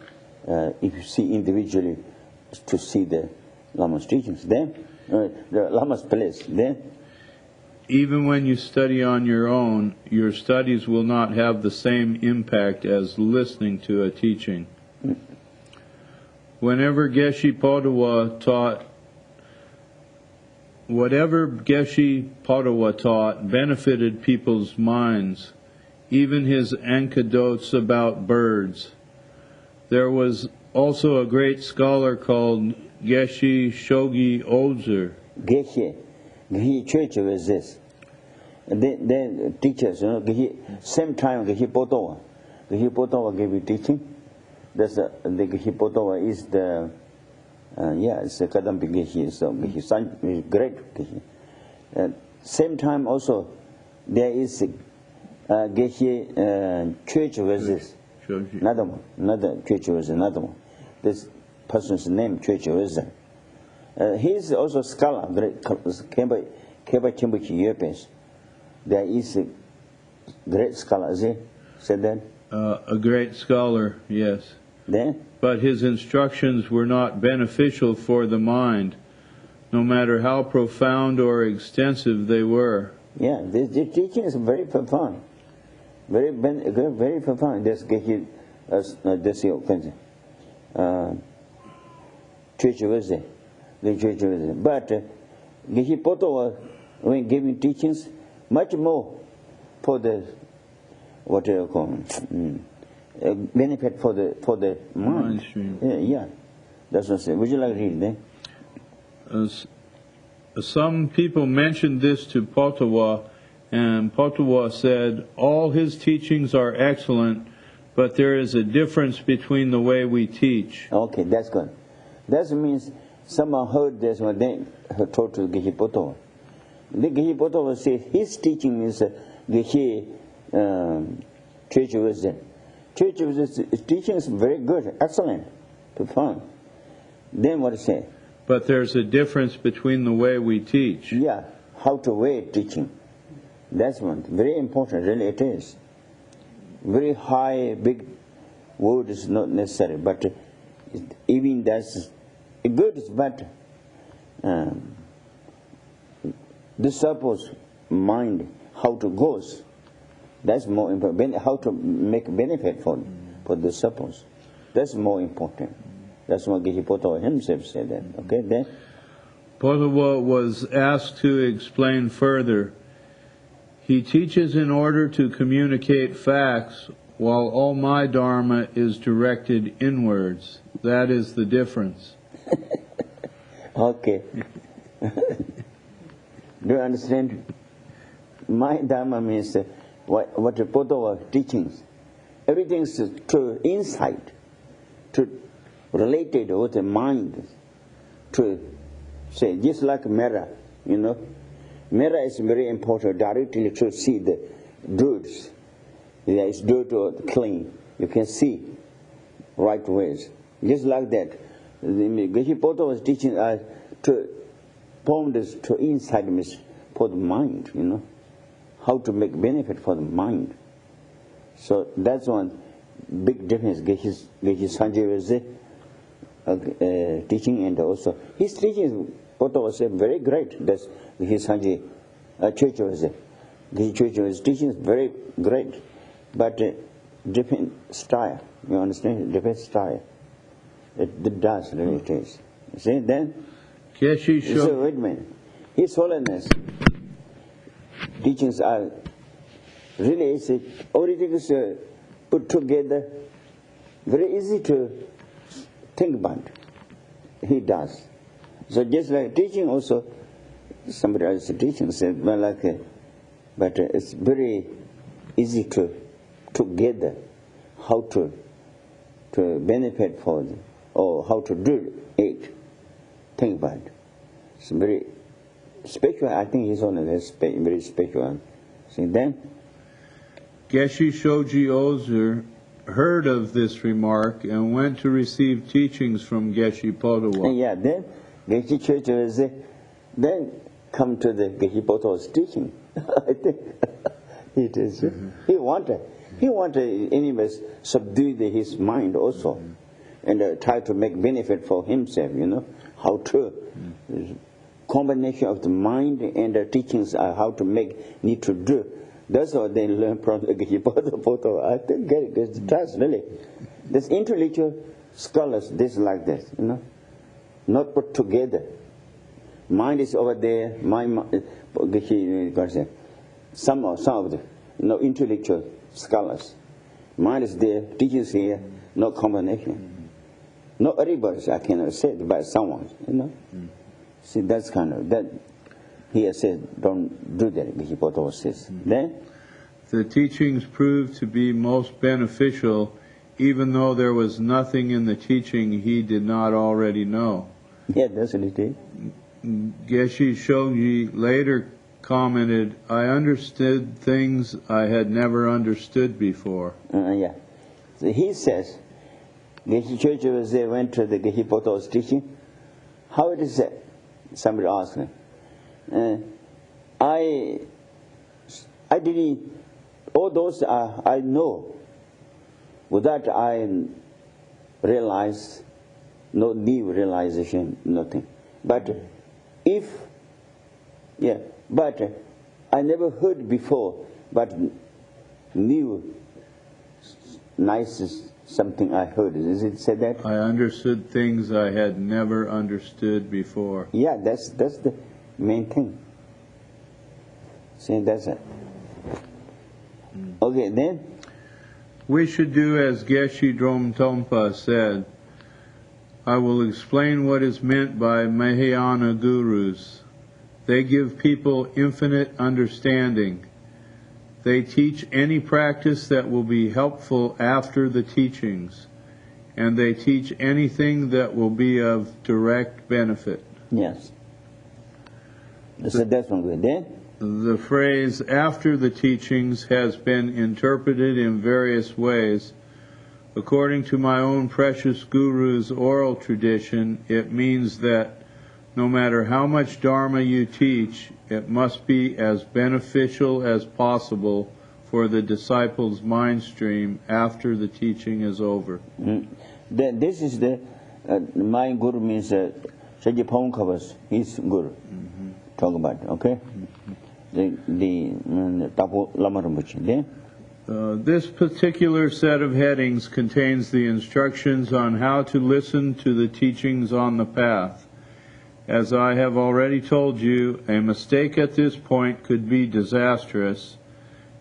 if you see individually to see the Lama's teachings. Then the Lama's place. Then. Even when you study on your own, your studies will not have the same impact as listening to a teaching. Whatever Geshe Padawa taught benefited people's minds, even his anecdotes about birds. There was also a great scholar called Geshe Shogi Ozer. Geshe church was this. Then teachers, you know, same time Geshe Padawa gave you teaching. That's the Geshe Padawa is the it's the Kadampi Geshe, so Geshe San is great Geshe. Same time also, there is Geshe church visit. Another church visit, another one. This person's name, church visit. He is also a scholar, great Kemba Chimbuchi Yepes. There is a great scholar, is he? Said that? A great scholar, yes. Then? But his instructions were not beneficial for the mind, no matter how profound or extensive they were. Yeah, the teaching is very profound. Very profound. This Geshe church visit. The church visit. But Geshe Poto, when giving teachings, much more for the what do you call benefit for the mind. Yeah, that's what I say. Would you like to read that? Some people mentioned this to Potawa, and Potawa said, all his teachings are excellent, but there is a difference between the way we teach. Okay, that's good. That means someone heard this when they told to Geshe Potawa. The Geshe Potawa said his teaching is Geshe church wisdom. Church wisdom teaching is very good, excellent, profound. Then what say? But there's a difference between the way we teach. Yeah, how to weigh teaching. That's one. Very important, really it is. Very high, big word is not necessary, but even that's good is better. Disciples' mind, how to goes, that's more important. How to make benefit for the disciples. That's more important. That's what Geshe Potawa himself said that. Okay, then? Potawa was asked to explain further. He teaches in order to communicate facts, while all my Dharma is directed inwards. That is the difference. Okay. Do you understand? My Dharma means what the Potawa teachings. Everything is to insight, to related with the mind, to say, just like mirror, you know. Mirror is very important, directly to see the dirts. There is dirt or clean. You can see right ways. Just like that. Geshe Poto was teaching us to form this to insight for the mind, you know. How to make benefit for the mind. So that's one big difference. Geshe Sanjay was teaching, and also his teaching Poto was very great. That's his Sanjay church was the church was teaching is very great, but different style. You understand? Different style. It does really it is. See then? So wait a minute. His Holiness teachings are really easy. Everything is put together. Very easy to think about. He does. So just like teaching also, somebody else teaching said, well, like, but it's very easy to together how to benefit for them, or how to do it. Think about it. It's very special. I think he's on a very special. See then? Geshe Shoji Ozer heard of this remark and went to receive teachings from Geshe Potawa. Yeah, then Geshe Church was then come to the Geshe Potawa's teaching. I think it is. Mm-hmm. He wanted anyways subdue his mind also, and try to make benefit for himself. You know how to combination of the mind and the teachings are how to need to do. That's what they learn from the Geshe Potawa. I think it's trust really. This intellectual scholars this like this, you know, not put together. Mind is over there. Some of the intellectual scholars. Mind is there. Teachers here. No combination. Not everybody. I cannot say it, but someone. You know. See, that's kind of that. He has said, don't do that. Geshe Potawa says. Then the teachings proved to be most beneficial, even though there was nothing in the teaching he did not already know. Yeah, that's what it is. Geshe Shoji later commented, I understood things I had never understood before. Yeah. So he says, Geshe Church was there, went to the Geshe Poto's teaching. How it is that? Somebody asked him. I didn't, all those I know, without I realize, no new realization, nothing. But but I never heard before, but new, nice something I heard. Is it said that? I understood things I had never understood before. Yeah, that's the main thing. See, that's it. Okay, then? We should do as Geshe Dromtonpa said. I will explain what is meant by Mahayana gurus. They give people infinite understanding. They teach any practice that will be helpful after the teachings, and they teach anything that will be of direct benefit. Yes. So that's one good. Then? The phrase after the teachings has been interpreted in various ways. According to my own precious guru's oral tradition, it means that no matter how much Dharma you teach, it must be as beneficial as possible for the disciple's mind stream after the teaching is over. Then this is the, my guru means Shaji Pankavas, his guru. Talk about it, okay? The Tapo Lam Rim Teachings. This particular set of headings contains the instructions on how to listen to the teachings on the path. As I have already told you, a mistake at this point could be disastrous.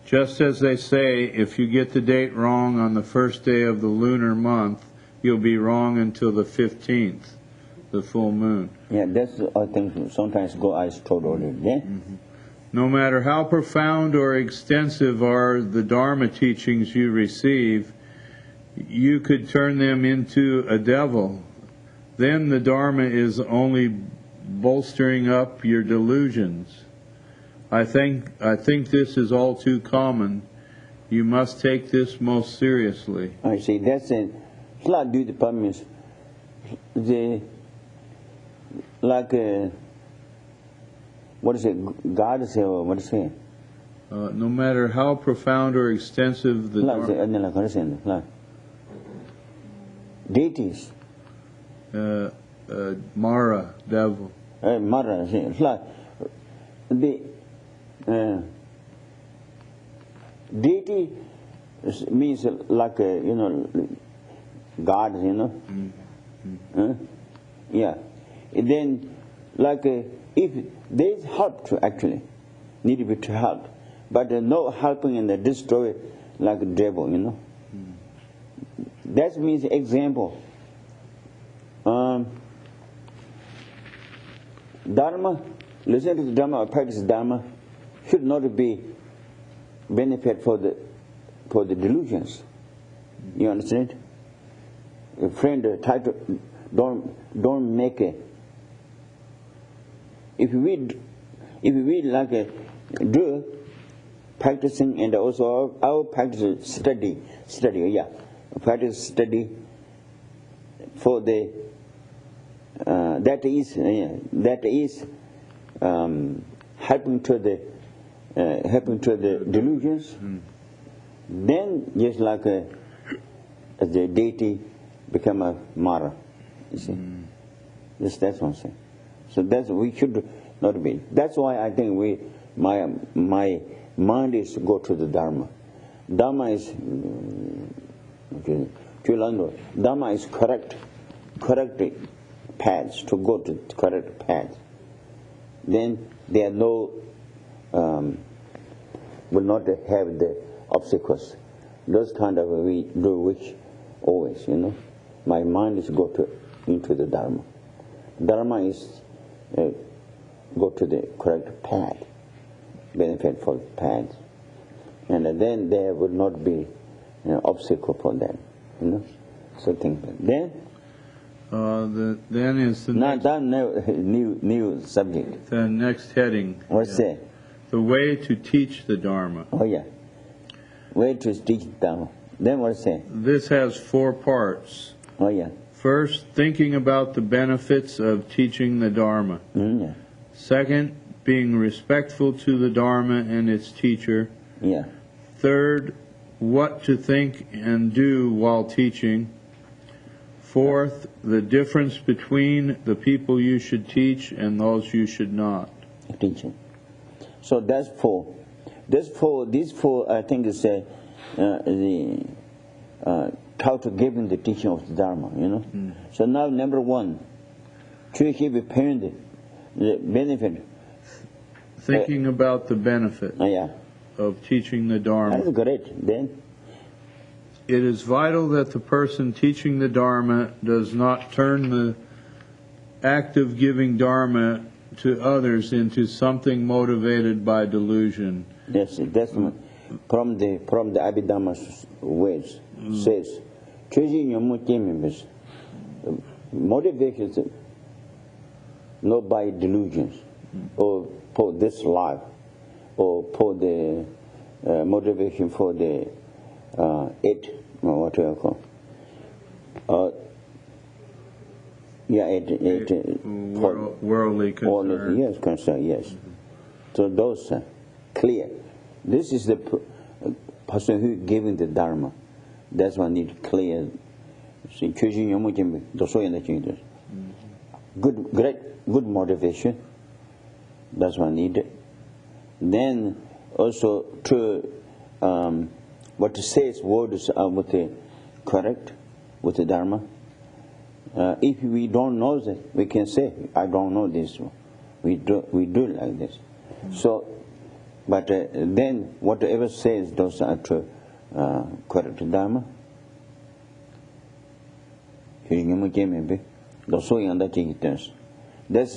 Just as they say, if you get the date wrong on the first day of the lunar month, you'll be wrong until the 15th, the full moon. Yeah, that's, I think, sometimes go I told already. Yeah? No matter how profound or extensive are the Dharma teachings you receive, you could turn them into a devil. Then the Dharma is only bolstering up your delusions. I think this is all too common. You must take this most seriously. I see. That's it. Like do the promise. What is it? God say, or what is it? No matter how profound or extensive the Dharma, deities. Mara, devil. Mara, like the deity means like God, yeah. And then like if there is help to actually need to be to help, but no helping and destroy like a devil, That means example. Dharma, listen to the Dharma or practice Dharma should not be benefit for the delusions. You understand? A friend title don't make it. If we like do practicing and also our practice study, practice study for the that is helping to the delusions. Then just like the deity become a Mara. You see, that's one thing. So that's we should not be. That's why I think my mind is go to the Dharma. Dharma is Dharma is correct paths, to go to correct paths. Then there are no will not have the obstacles. Those kind of we do which always, my mind is go into the Dharma. Dharma is go to the correct path, benefit for path, and then there will not be obstacle for them, So think then. Then is the next, new subject. The next heading. What's that? The way to teach the Dharma. Oh yeah. Way to teach Dharma. Then what say? This has 4 parts. Oh yeah. First, thinking about the benefits of teaching the Dharma. Yeah. Second, being respectful to the Dharma and its teacher. Yeah. Third, what to think and do while teaching. Fourth, the difference between the people you should teach and those you should not. Teaching. So that's 4. These four, I think, is how to give in the teaching of the Dharma, you know. So now, number 1, to give a parent the benefit. Thinking about the benefit of teaching the Dharma. That's great. Then it is vital that the person teaching the Dharma does not turn the act of giving Dharma to others into something motivated by delusion. Yes, that's from the Abhidhamma words says, motivation not by delusions or for this life or for the motivation for the what do I call? Worldly concern. Yes, concern, yes. So those are clear. This is the person who is giving the Dharma. That's why I need clear. Good motivation. That's what I need. Then also to what says words are with the correct with the Dharma. If we don't know that, we can say, I don't know this. We do like this. So, but then whatever says those are to correct Dharma. This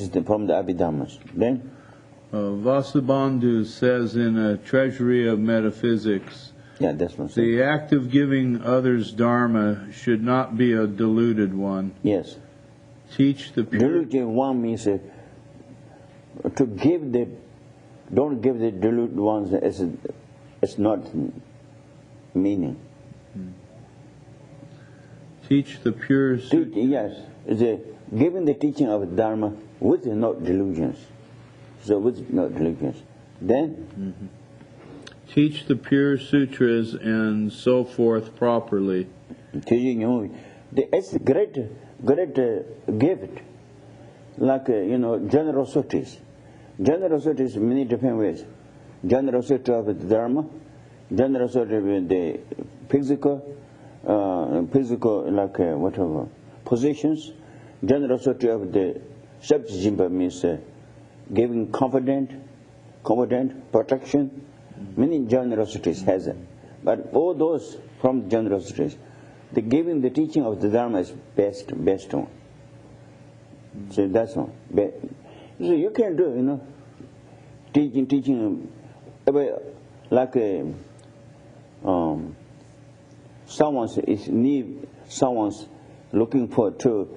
is from the Abhidhammas. Then Vasubandhu says in a Treasury of Metaphysics, that's what the act of giving others Dharma should not be a deluded one. Yes. Teach the pure. Deluded one means to give the, don't give the deluded ones it's not meaning. Teach the pure. Yes. Giving the teaching of Dharma with not delusions. So with not delusions. Then teach the pure sutras and so forth properly. Teaching it's a great gift. Like generosities. Generosities many different ways. Generosity of the Dharma, generosity with the physical like whatever positions. Generosity of the Sabjimba means giving confident protection. Many generosities has it. But all those from generosities, the giving the teaching of the Dharma is best one. So that's one. So you can do, teaching like someone's looking for to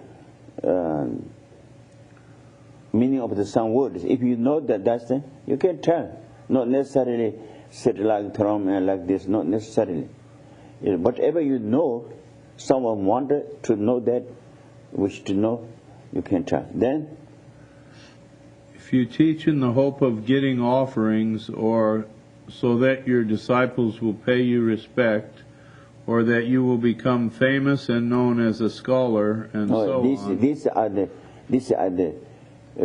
meaning of some words. If you know that's the, you can tell. Not necessarily sit like Throm and like this, not necessarily. Whatever you know, someone wanted to know that, wish to know, you can tell. Then, if you teach in the hope of getting offerings, or so that your disciples will pay you respect, or that you will become famous and known as a scholar, and so on. These are the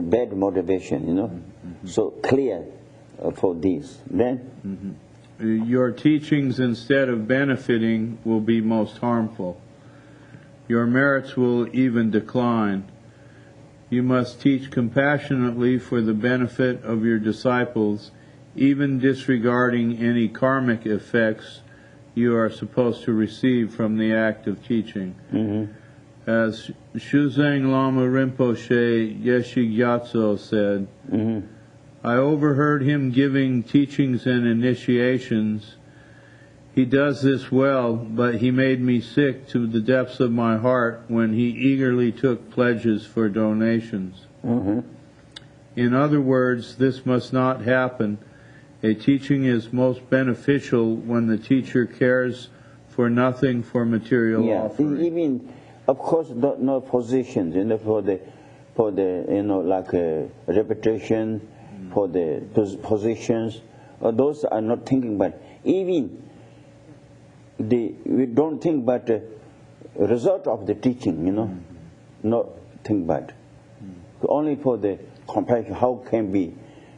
bad motivation, So clear for these. Then your teachings, instead of benefiting, will be most harmful. Your merits will even decline. You must teach compassionately for the benefit of your disciples, even disregarding any karmic effects you are supposed to receive from the act of teaching. As Shuzang Lama Rinpoche Geshe Gyatso said, I overheard him giving teachings and initiations. He does this well, but he made me sick to the depths of my heart when he eagerly took pledges for donations. In other words, this must not happen, A teaching is most beneficial when the teacher cares for nothing for material offering. Even, of course, no positions, for the like reputation, for the positions, those are not thinking about. Even we don't think about the result of the teaching, not think about. Only for the compassion, how can we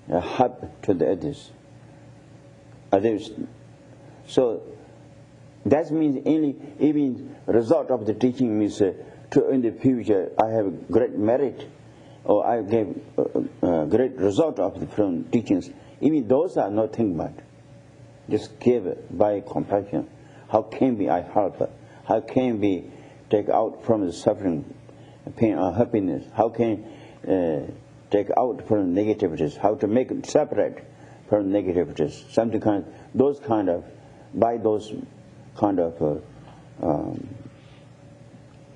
help to the others. So that means even result of the teaching means to in the future I have great merit, or I gave great result of the from teachings. Even those are not think about. Just give by compassion. How can we I help? How can we take out from the suffering, pain, or happiness? How can take out from negativities? How to make it separate from negativities? Something those kind of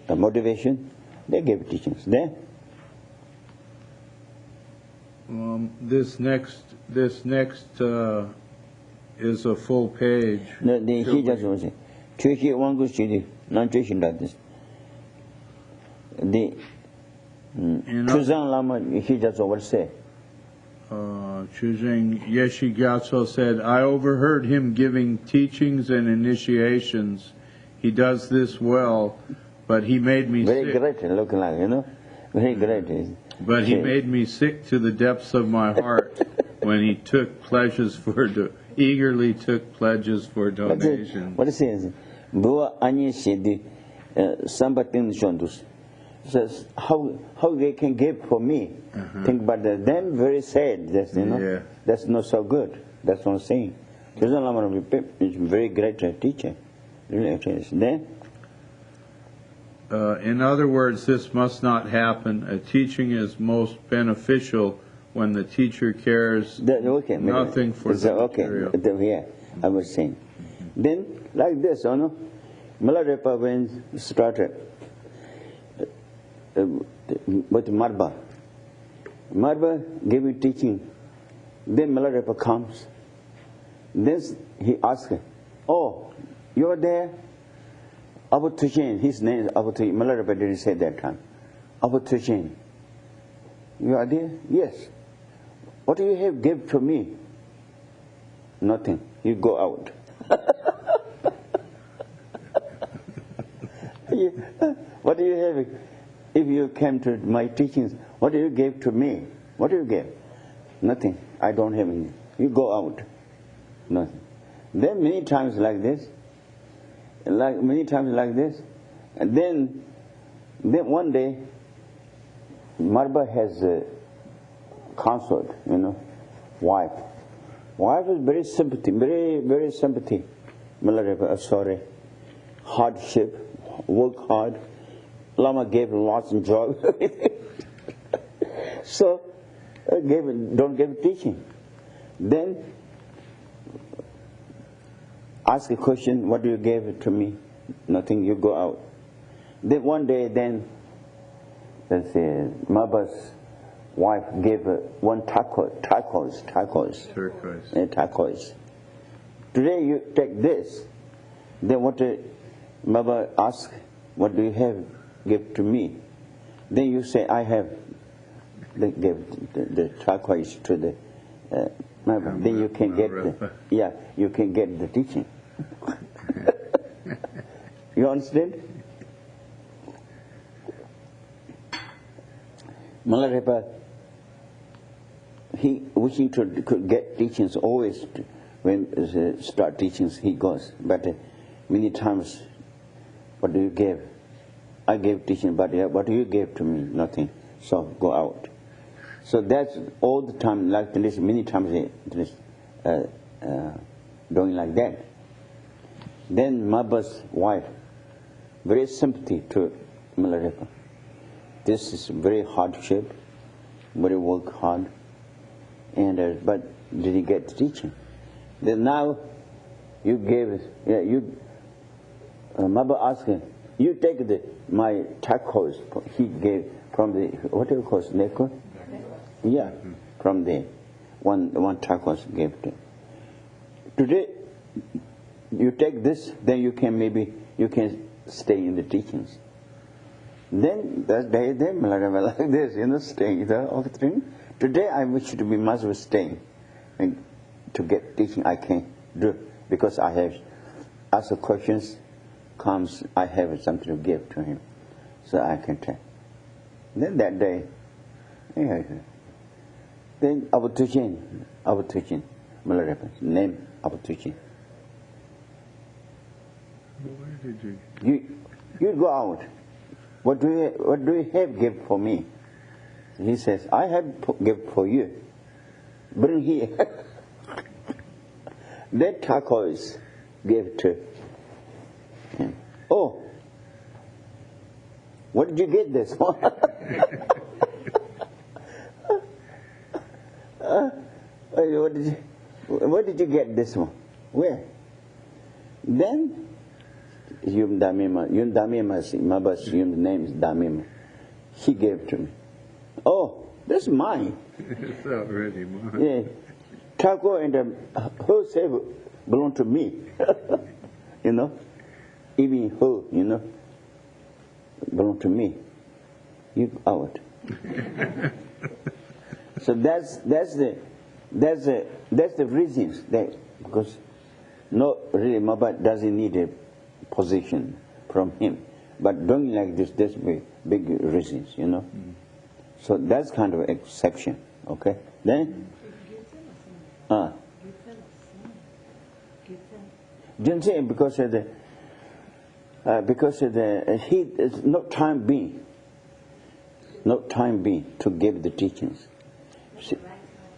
motivation, they give teachings. There. This next is a full page. No, he just was it. Chushi Wangu Shidi, not Chushi that this. The Chuzang Lama, he just over say. Chuzang Geshe Gyatso said, I overheard him giving teachings and initiations. He does this well, but he made me very sick. great looking like, very great. But he made me sick to the depths of my heart when he eagerly took pledges for donations. What it says? Bua Anyi Shidi Sambatin Shondus. Says how they can give for me. Think about that. Then very sad. That's that's not so good. That's what I'm saying. Chuzan Lama is a very great teacher. Really, then. In other words, this must not happen. A teaching is most beneficial when the teacher cares nothing for the material. Yeah, I was saying. Then, like this, Milarepa when started with Marba. Marba gave me teaching. Then Milarepa comes. Then he asked, oh, you're there? Abu Tushin, his name is Abu Tushin. Milarepa didn't say that time. Abu Tushin, you are there? Yes. What do you have give to me? Nothing. You go out. What do you have? If you came to my teachings, what do you give to me? What do you give? Nothing. I don't have anything. You go out. Nothing. Then many times like this, and then one day, Marba has a consort, wife. Wife is very sympathy, very sympathy. Milarepa, sorry, hardship, work hard. Lama gave lots of job. So, don't give teaching. Then, ask a question, what do you give to me? Nothing, you go out. Then one day, Marba's wife gave one turquoise. Today you take this. Then what Marba asks, what do you have? Give to me. Then you say, I have. They give the turquoise to the Marba. Then you can get you can get the teaching. You understand? Milarepa, he wishing to could get teachings always. When start teachings, he goes. But many times, what do you give? I gave teaching, but what do you give to me? Nothing. So go out. So that's all the time like this. Many times doing like that. Then Marba's wife, very sympathy to Milarepa. This is very hardship, very work hard, and but did he get the teaching? Then now you gave Marba asked him, you take my turquoise he gave from the what do you call it, necklace? Yeah, from the one turquoise gave to. today you take this, then you can stay in the teachings. Then that day, then like this, staying the thing. Today I wish to be master staying, and to get teaching I can do because I have asked questions. Comes, I have something to give to him, so I can tell. Then that day, then our teaching, name our teaching. Where did you? You go out. What do you have gift for me? He says, I have gift for you. Bring here. That turquoise gave to him. Oh, what did you get this for? What did you get this one? Where? Then Yum Damima, Mabas Yum name is Damima. He gave to me. Oh, that's mine. It's already mine. Yeah. Taco and the whole self belong to me. Even whole, belong to me. You out. So that's the reasons that, because no really Mabad doesn't need a position from him, but doing like this, there's big reasons, So that's kind of exception, okay? Then, Gyeltsen, because he is no time being to give the teachings.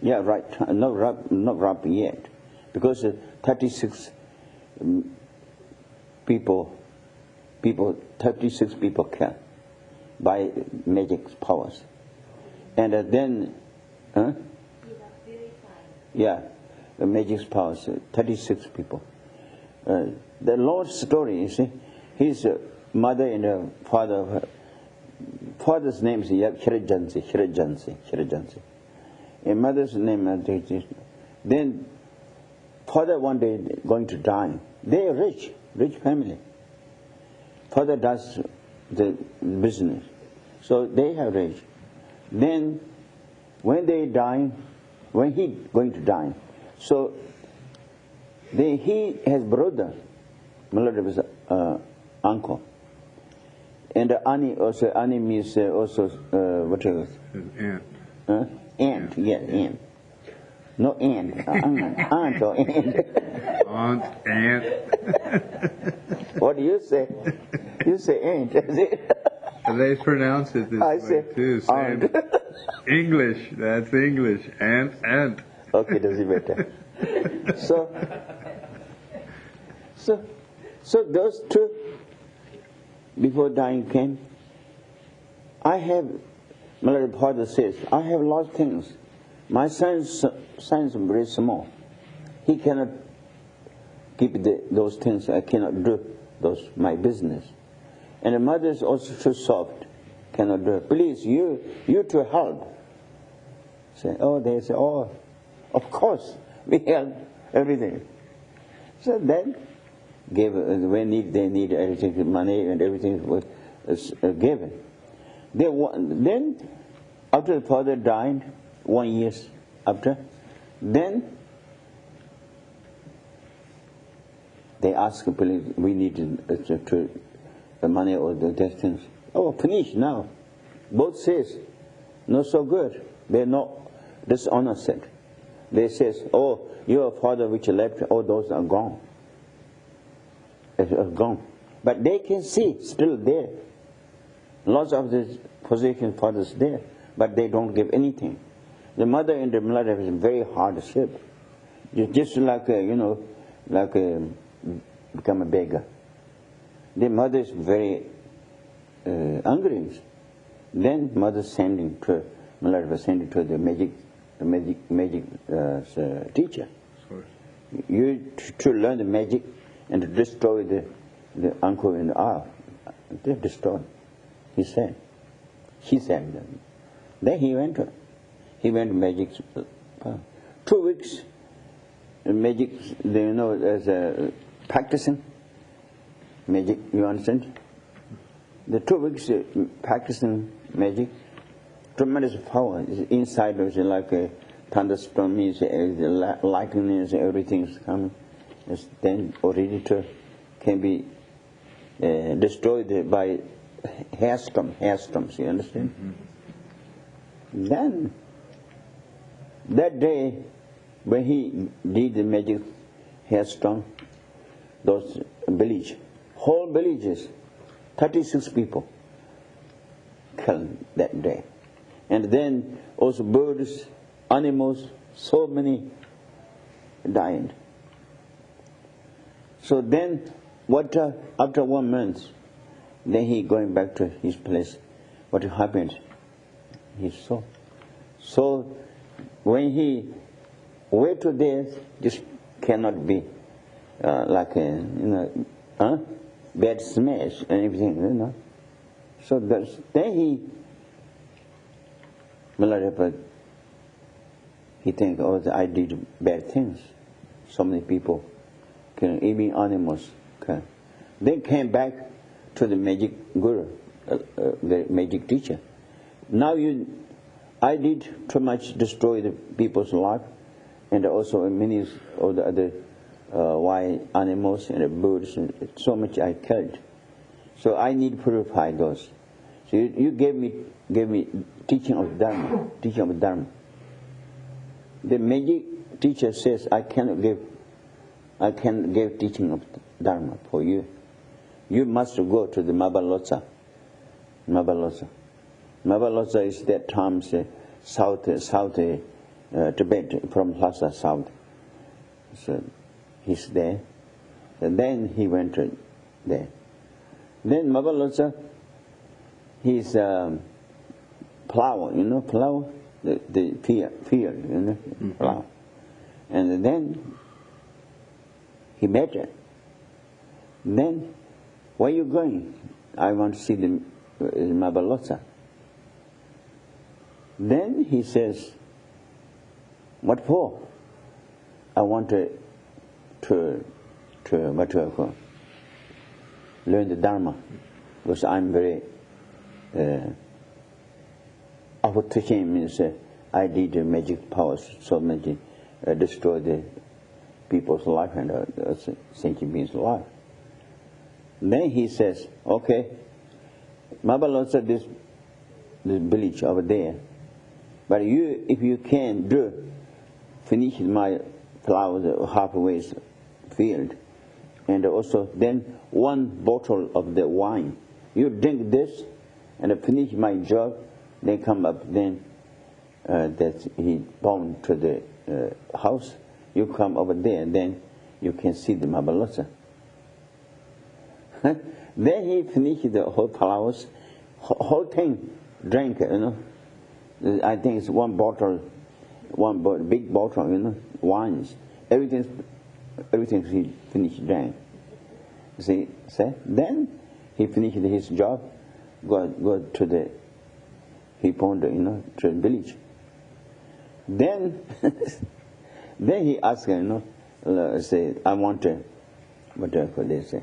Yeah, right. Not right yet, because 36 people 36 people killed by magic powers, and then, yeah, the magic powers, 36 people. The Lord's story, you see, his mother and father's name is Shirajansi. And mother's name, then father one day going to die. They are rich family. Father does the business, so they have rich. Then when he going to die, so then he has brother, Malada's uncle, and Ani also. Ani means also what is it? Aunt. Aunt, yeah, aunt. No aunt, aunt or aunt. Aunt. What do you say? You say aunt, is it? They pronounce it this way too. Same. English, that's English. Aunt. Okay, does it better? So those two, before dying came, my father says, I have lost things. My son's very small. He cannot keep those things. I cannot do my business. And the mother is also too soft, cannot do it. Please, you to help. They say, of course, we help everything. So then, when they need everything, money and everything was given. Then, after the father died, 1 year after, then they asked, please, we need the money or the destiny. Finish now. Both says, not so good. They're not dishonest. They says, your father which left, all those are gone. Are gone. But they can see, still there. Lots of the position fathers there, but they don't give anything. The mother in the mother is very hardship. Just like, become a beggar. The mother is very angry. Then mother sending to the magic teacher. Sorry. You to learn the magic and to destroy the uncle and the aunt. They destroy. He said. Then he went to magic. 2 weeks magic, you know, as practicing magic, you understand? The 2 weeks practicing magic, tremendous power is inside. It's like a thunderstorm, means lightning, everything is coming. Then already can be destroyed by hailstorms, you understand? Mm-hmm. Then, that day, when he did the magic hailstorm, those whole villages, 36 people killed that day. And then also birds, animals, so many died. So then, after 1 month, then he going back to his place. What happened? He saw. So when he went to there, just cannot be like a bad smash and everything, you know. So then he think, oh, I did bad things. So many people, even animals. Then came back to the magic guru, the magic teacher. Now I did too much destroy the people's life, and also many of the other wild animals and the birds, and so much I killed. So I need to purify those. So you gave me teaching of Dharma, The magic teacher says I can give teaching of Dharma for you. You must go to the Mabalosa. Mabalosa is that times south Tibet, from Lhasa south. So he's there. And then he went there. Then Mabalosa, he's plow, plow, the field, plow. And then he met her. Then, where are you going? I want to see the Mabalosa. Then he says, what for? I want to what do I call? Learn the Dharma, because I'm very teaching means I did magic powers, so many destroy the people's life and sentient beings' life. Then he says, okay, Mabalosa, this village over there, but if you can finish my flowers halfway field, and also then 1 bottle of the wine. You drink this and finish my job, then come up, then that he bound to the house. You come over there, then you can see the Mabalosa. Then he finished the whole flowers, whole thing, drank, I think it's 1 bottle, big bottle, wines. Everything he finished drank. See? Then he finished his job, go to the to the village. Then then he asked, say, I want to, whatever they say.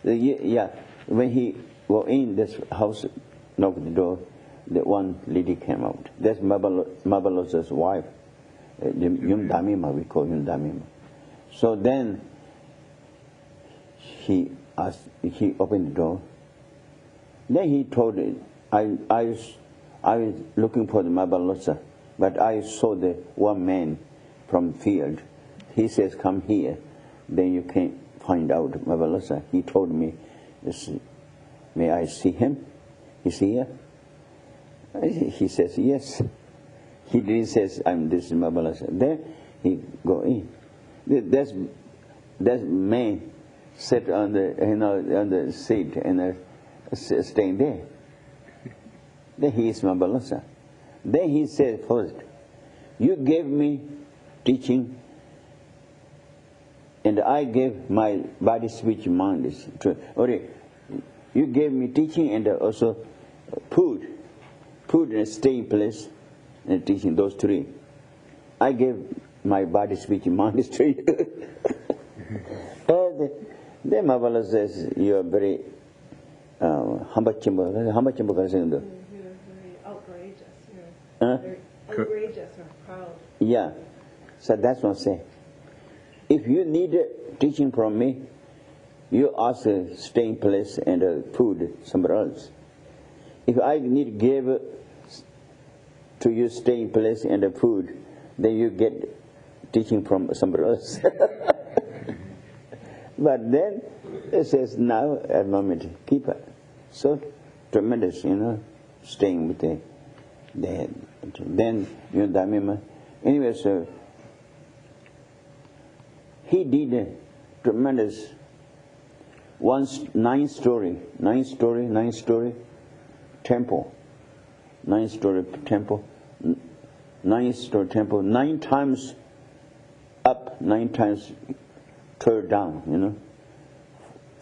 Yeah, when he go in this house, knocked the door, the one lady came out. That's Mabalosa's wife, Yundamima, we call Yundamima. So then he opened the door. Then he told it, I was looking for the Mabalosa, but I saw the one man from field. He says, come here, then you can find out Mabalosa. He told me, may I see him? He's here? He says, yes. He didn't say, this is Mabalosa. Then he go in. That man sit on the seat and staying there. Then he is Mabalosa. Then he said, first, you gave me teaching, and I gave my body, speech, mind. You gave me teaching and also food and staying place and teaching, those 3. I gave my body, speech, mind is to you. The Mabala says you are very humble. You're very outrageous. You're very outrageous or proud. Yeah. So that's what I say. If you need teaching from me, you ask staying place and food somewhere else. If I need to give to you staying place and food, then you get teaching from somewhere else. But then it says now at the moment, keep it. So tremendous, staying with the then Dhamma. Anyway, so he did a tremendous nine-story temple. 9-story temple. 9 times up, 9 times turned down,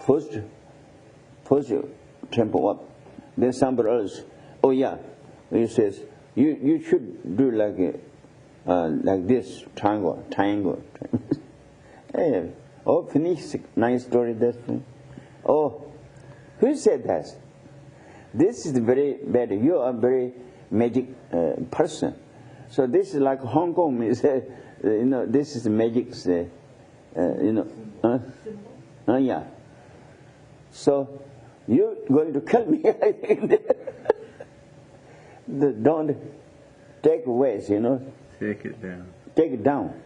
First temple up, then somebody else. Oh yeah, he says you should do like this triangle. Hey, oh, finish 9-story. That's oh, who said that? This is very bad. You are a very magic person. So this is like Hong Kong. Is this is magic. Yeah. So you're going to kill me. I think. Don't take ways. Take it down. Take it down.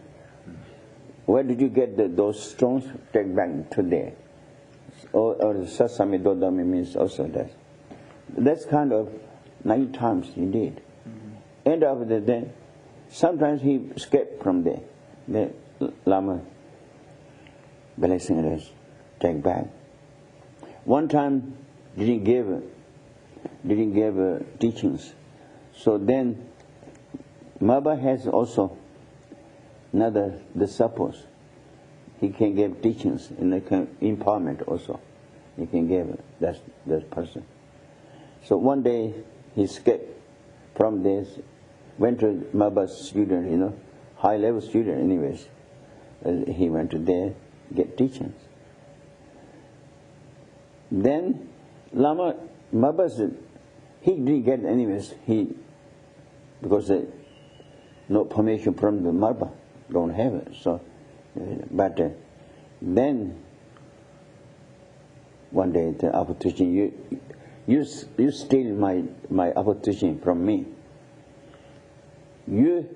Where did you get those stones? Take back today. Or Sasami Dodami means also that. That's kind of 9 times he did. Mm-hmm. End of the day, sometimes he escaped from there. The Lama blessing us, take back. One time didn't give teachings. So then Maba has also another disciples. He can give teachings and empowerment also. He can give that person. So one day he escaped from this, went to Maba's student, high level student anyways. He went to there, get teachings. Then Maba said, he didn't get anyways, because no permission from the Maba, don't have it. So, but then one day the opportunity, you steal my opportunity from me. You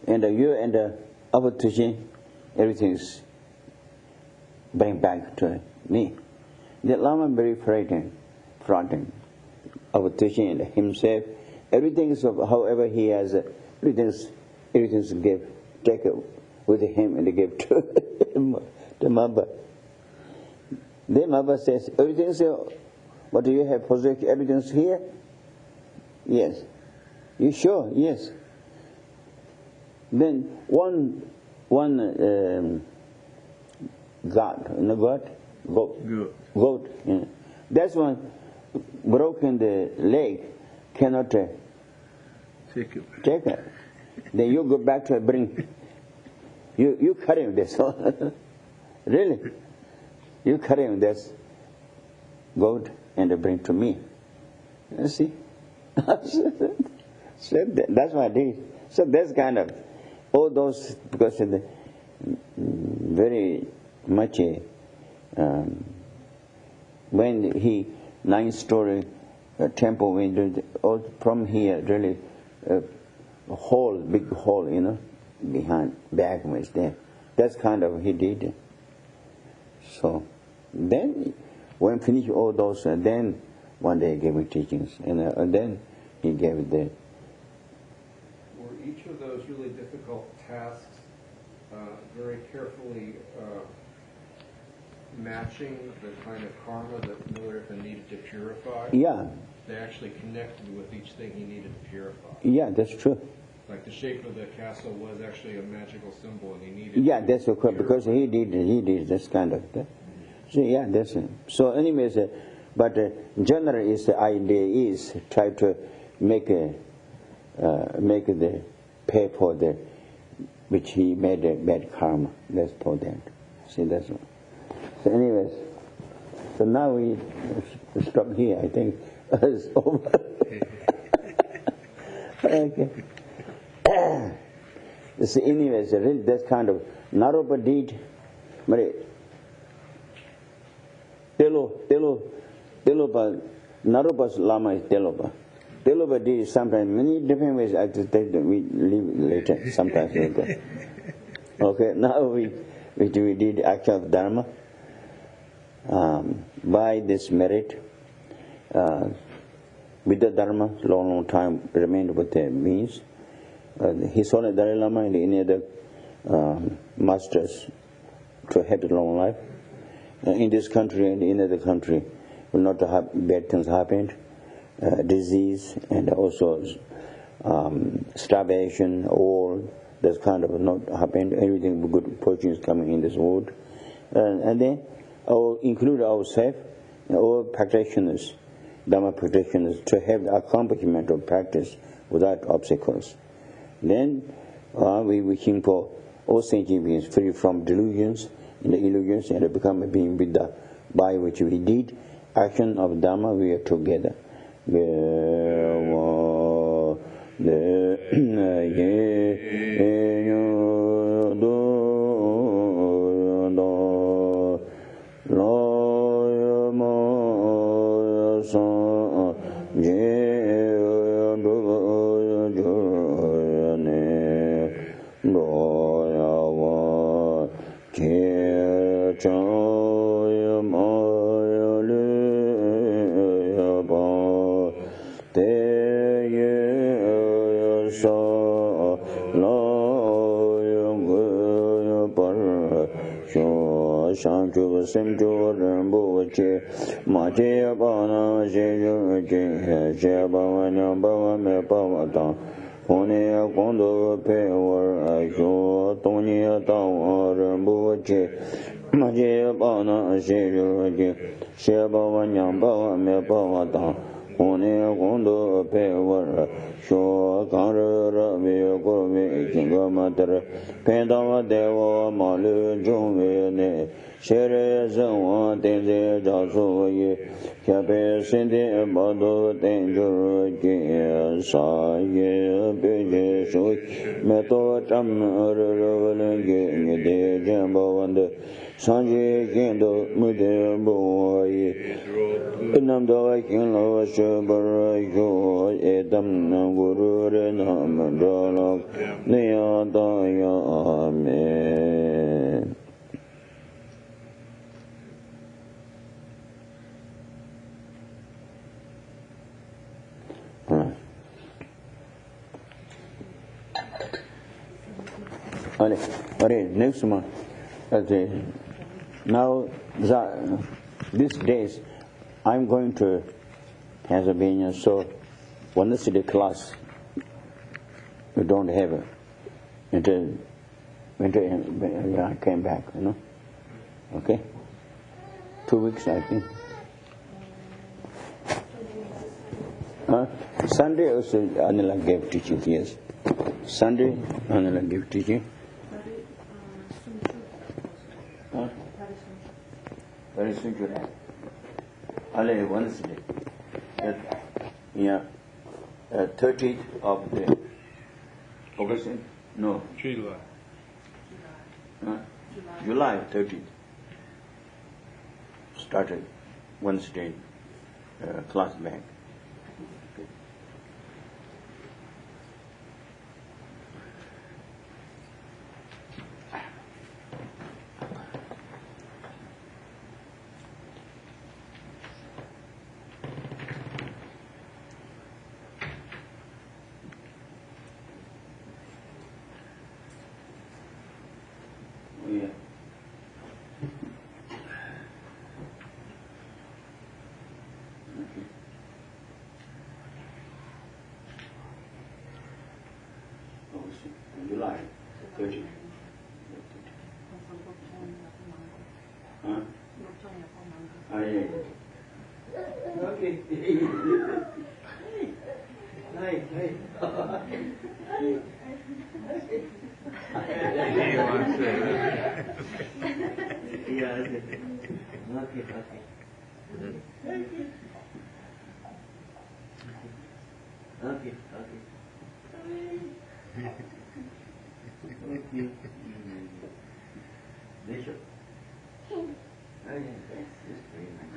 and the opportunity, everything is bring back to me. The Lama very frightened opportunity and himself. Everything is however he has, everything's give, take it with him and give to the Maba. Then Maba says, everything's what do you have possession? Everything's here? Yes. You sure? Yes. Then one goat. Yeah. That's one broken the leg, cannot take it. Then you go back to bring. You carry him this. Really? You carry him this goat and bring to me. You see? So that's what I did. So that's kind of all those, because of the very much when he 9-story temple, when all from here really hole, big hole, behind back was there. That's kind of he did. So then when finished all those, then one day he gave me teachings, and then he gave the. Were each of those really difficult tasks very carefully matching the kind of karma that Milarepa needed to purify? Yeah. They actually connected with each thing he needed to purify. Yeah, that's true. Like the shape of the castle was actually a magical symbol, and he needed. Yeah, that's okay, because he did this kind of thing. So yeah, that's it. So anyways, but generally, is the idea is try to make the pay for the which he made a bad karma. That's for that. See, that's all. So anyways, so now we stop here. I think it's over. Okay. So anyways, really that's kind of Naropa did, but Telopa, Naropa's Lama is Telopa. Telopa did sometimes many different ways. I just take we leave later, sometimes later. Okay, now we did action of Dharma by this merit. With the Dharma, long time remained with the means. His Holy Dalai Lama and any other masters to have a long life. In this country and in other country, will not have bad things happen, disease and also starvation, all this kind of not happen. Everything good fortunes coming in this world, and then include ourselves, all practitioners, Dharma practitioners, to have the accomplishment of practice without obstacles. Then we wishing for all sentient beings free from delusions and the illusions and become a being with the by which we did action of Dharma. We are together. Next month, now these days I'm going to Pennsylvania, so Wednesday class we don't have it until I came back, you know. Okay, 2 weeks I think. Sunday also Anila gave teaching. Yes, Sunday Anila gave teaching. Very soon to have. Only Wednesday. Yeah. 30th of the August. No. July. July 30th. Started Wednesday class back. July 30th. Huh? Okay. Hi. Oh, yeah, that's just very nice.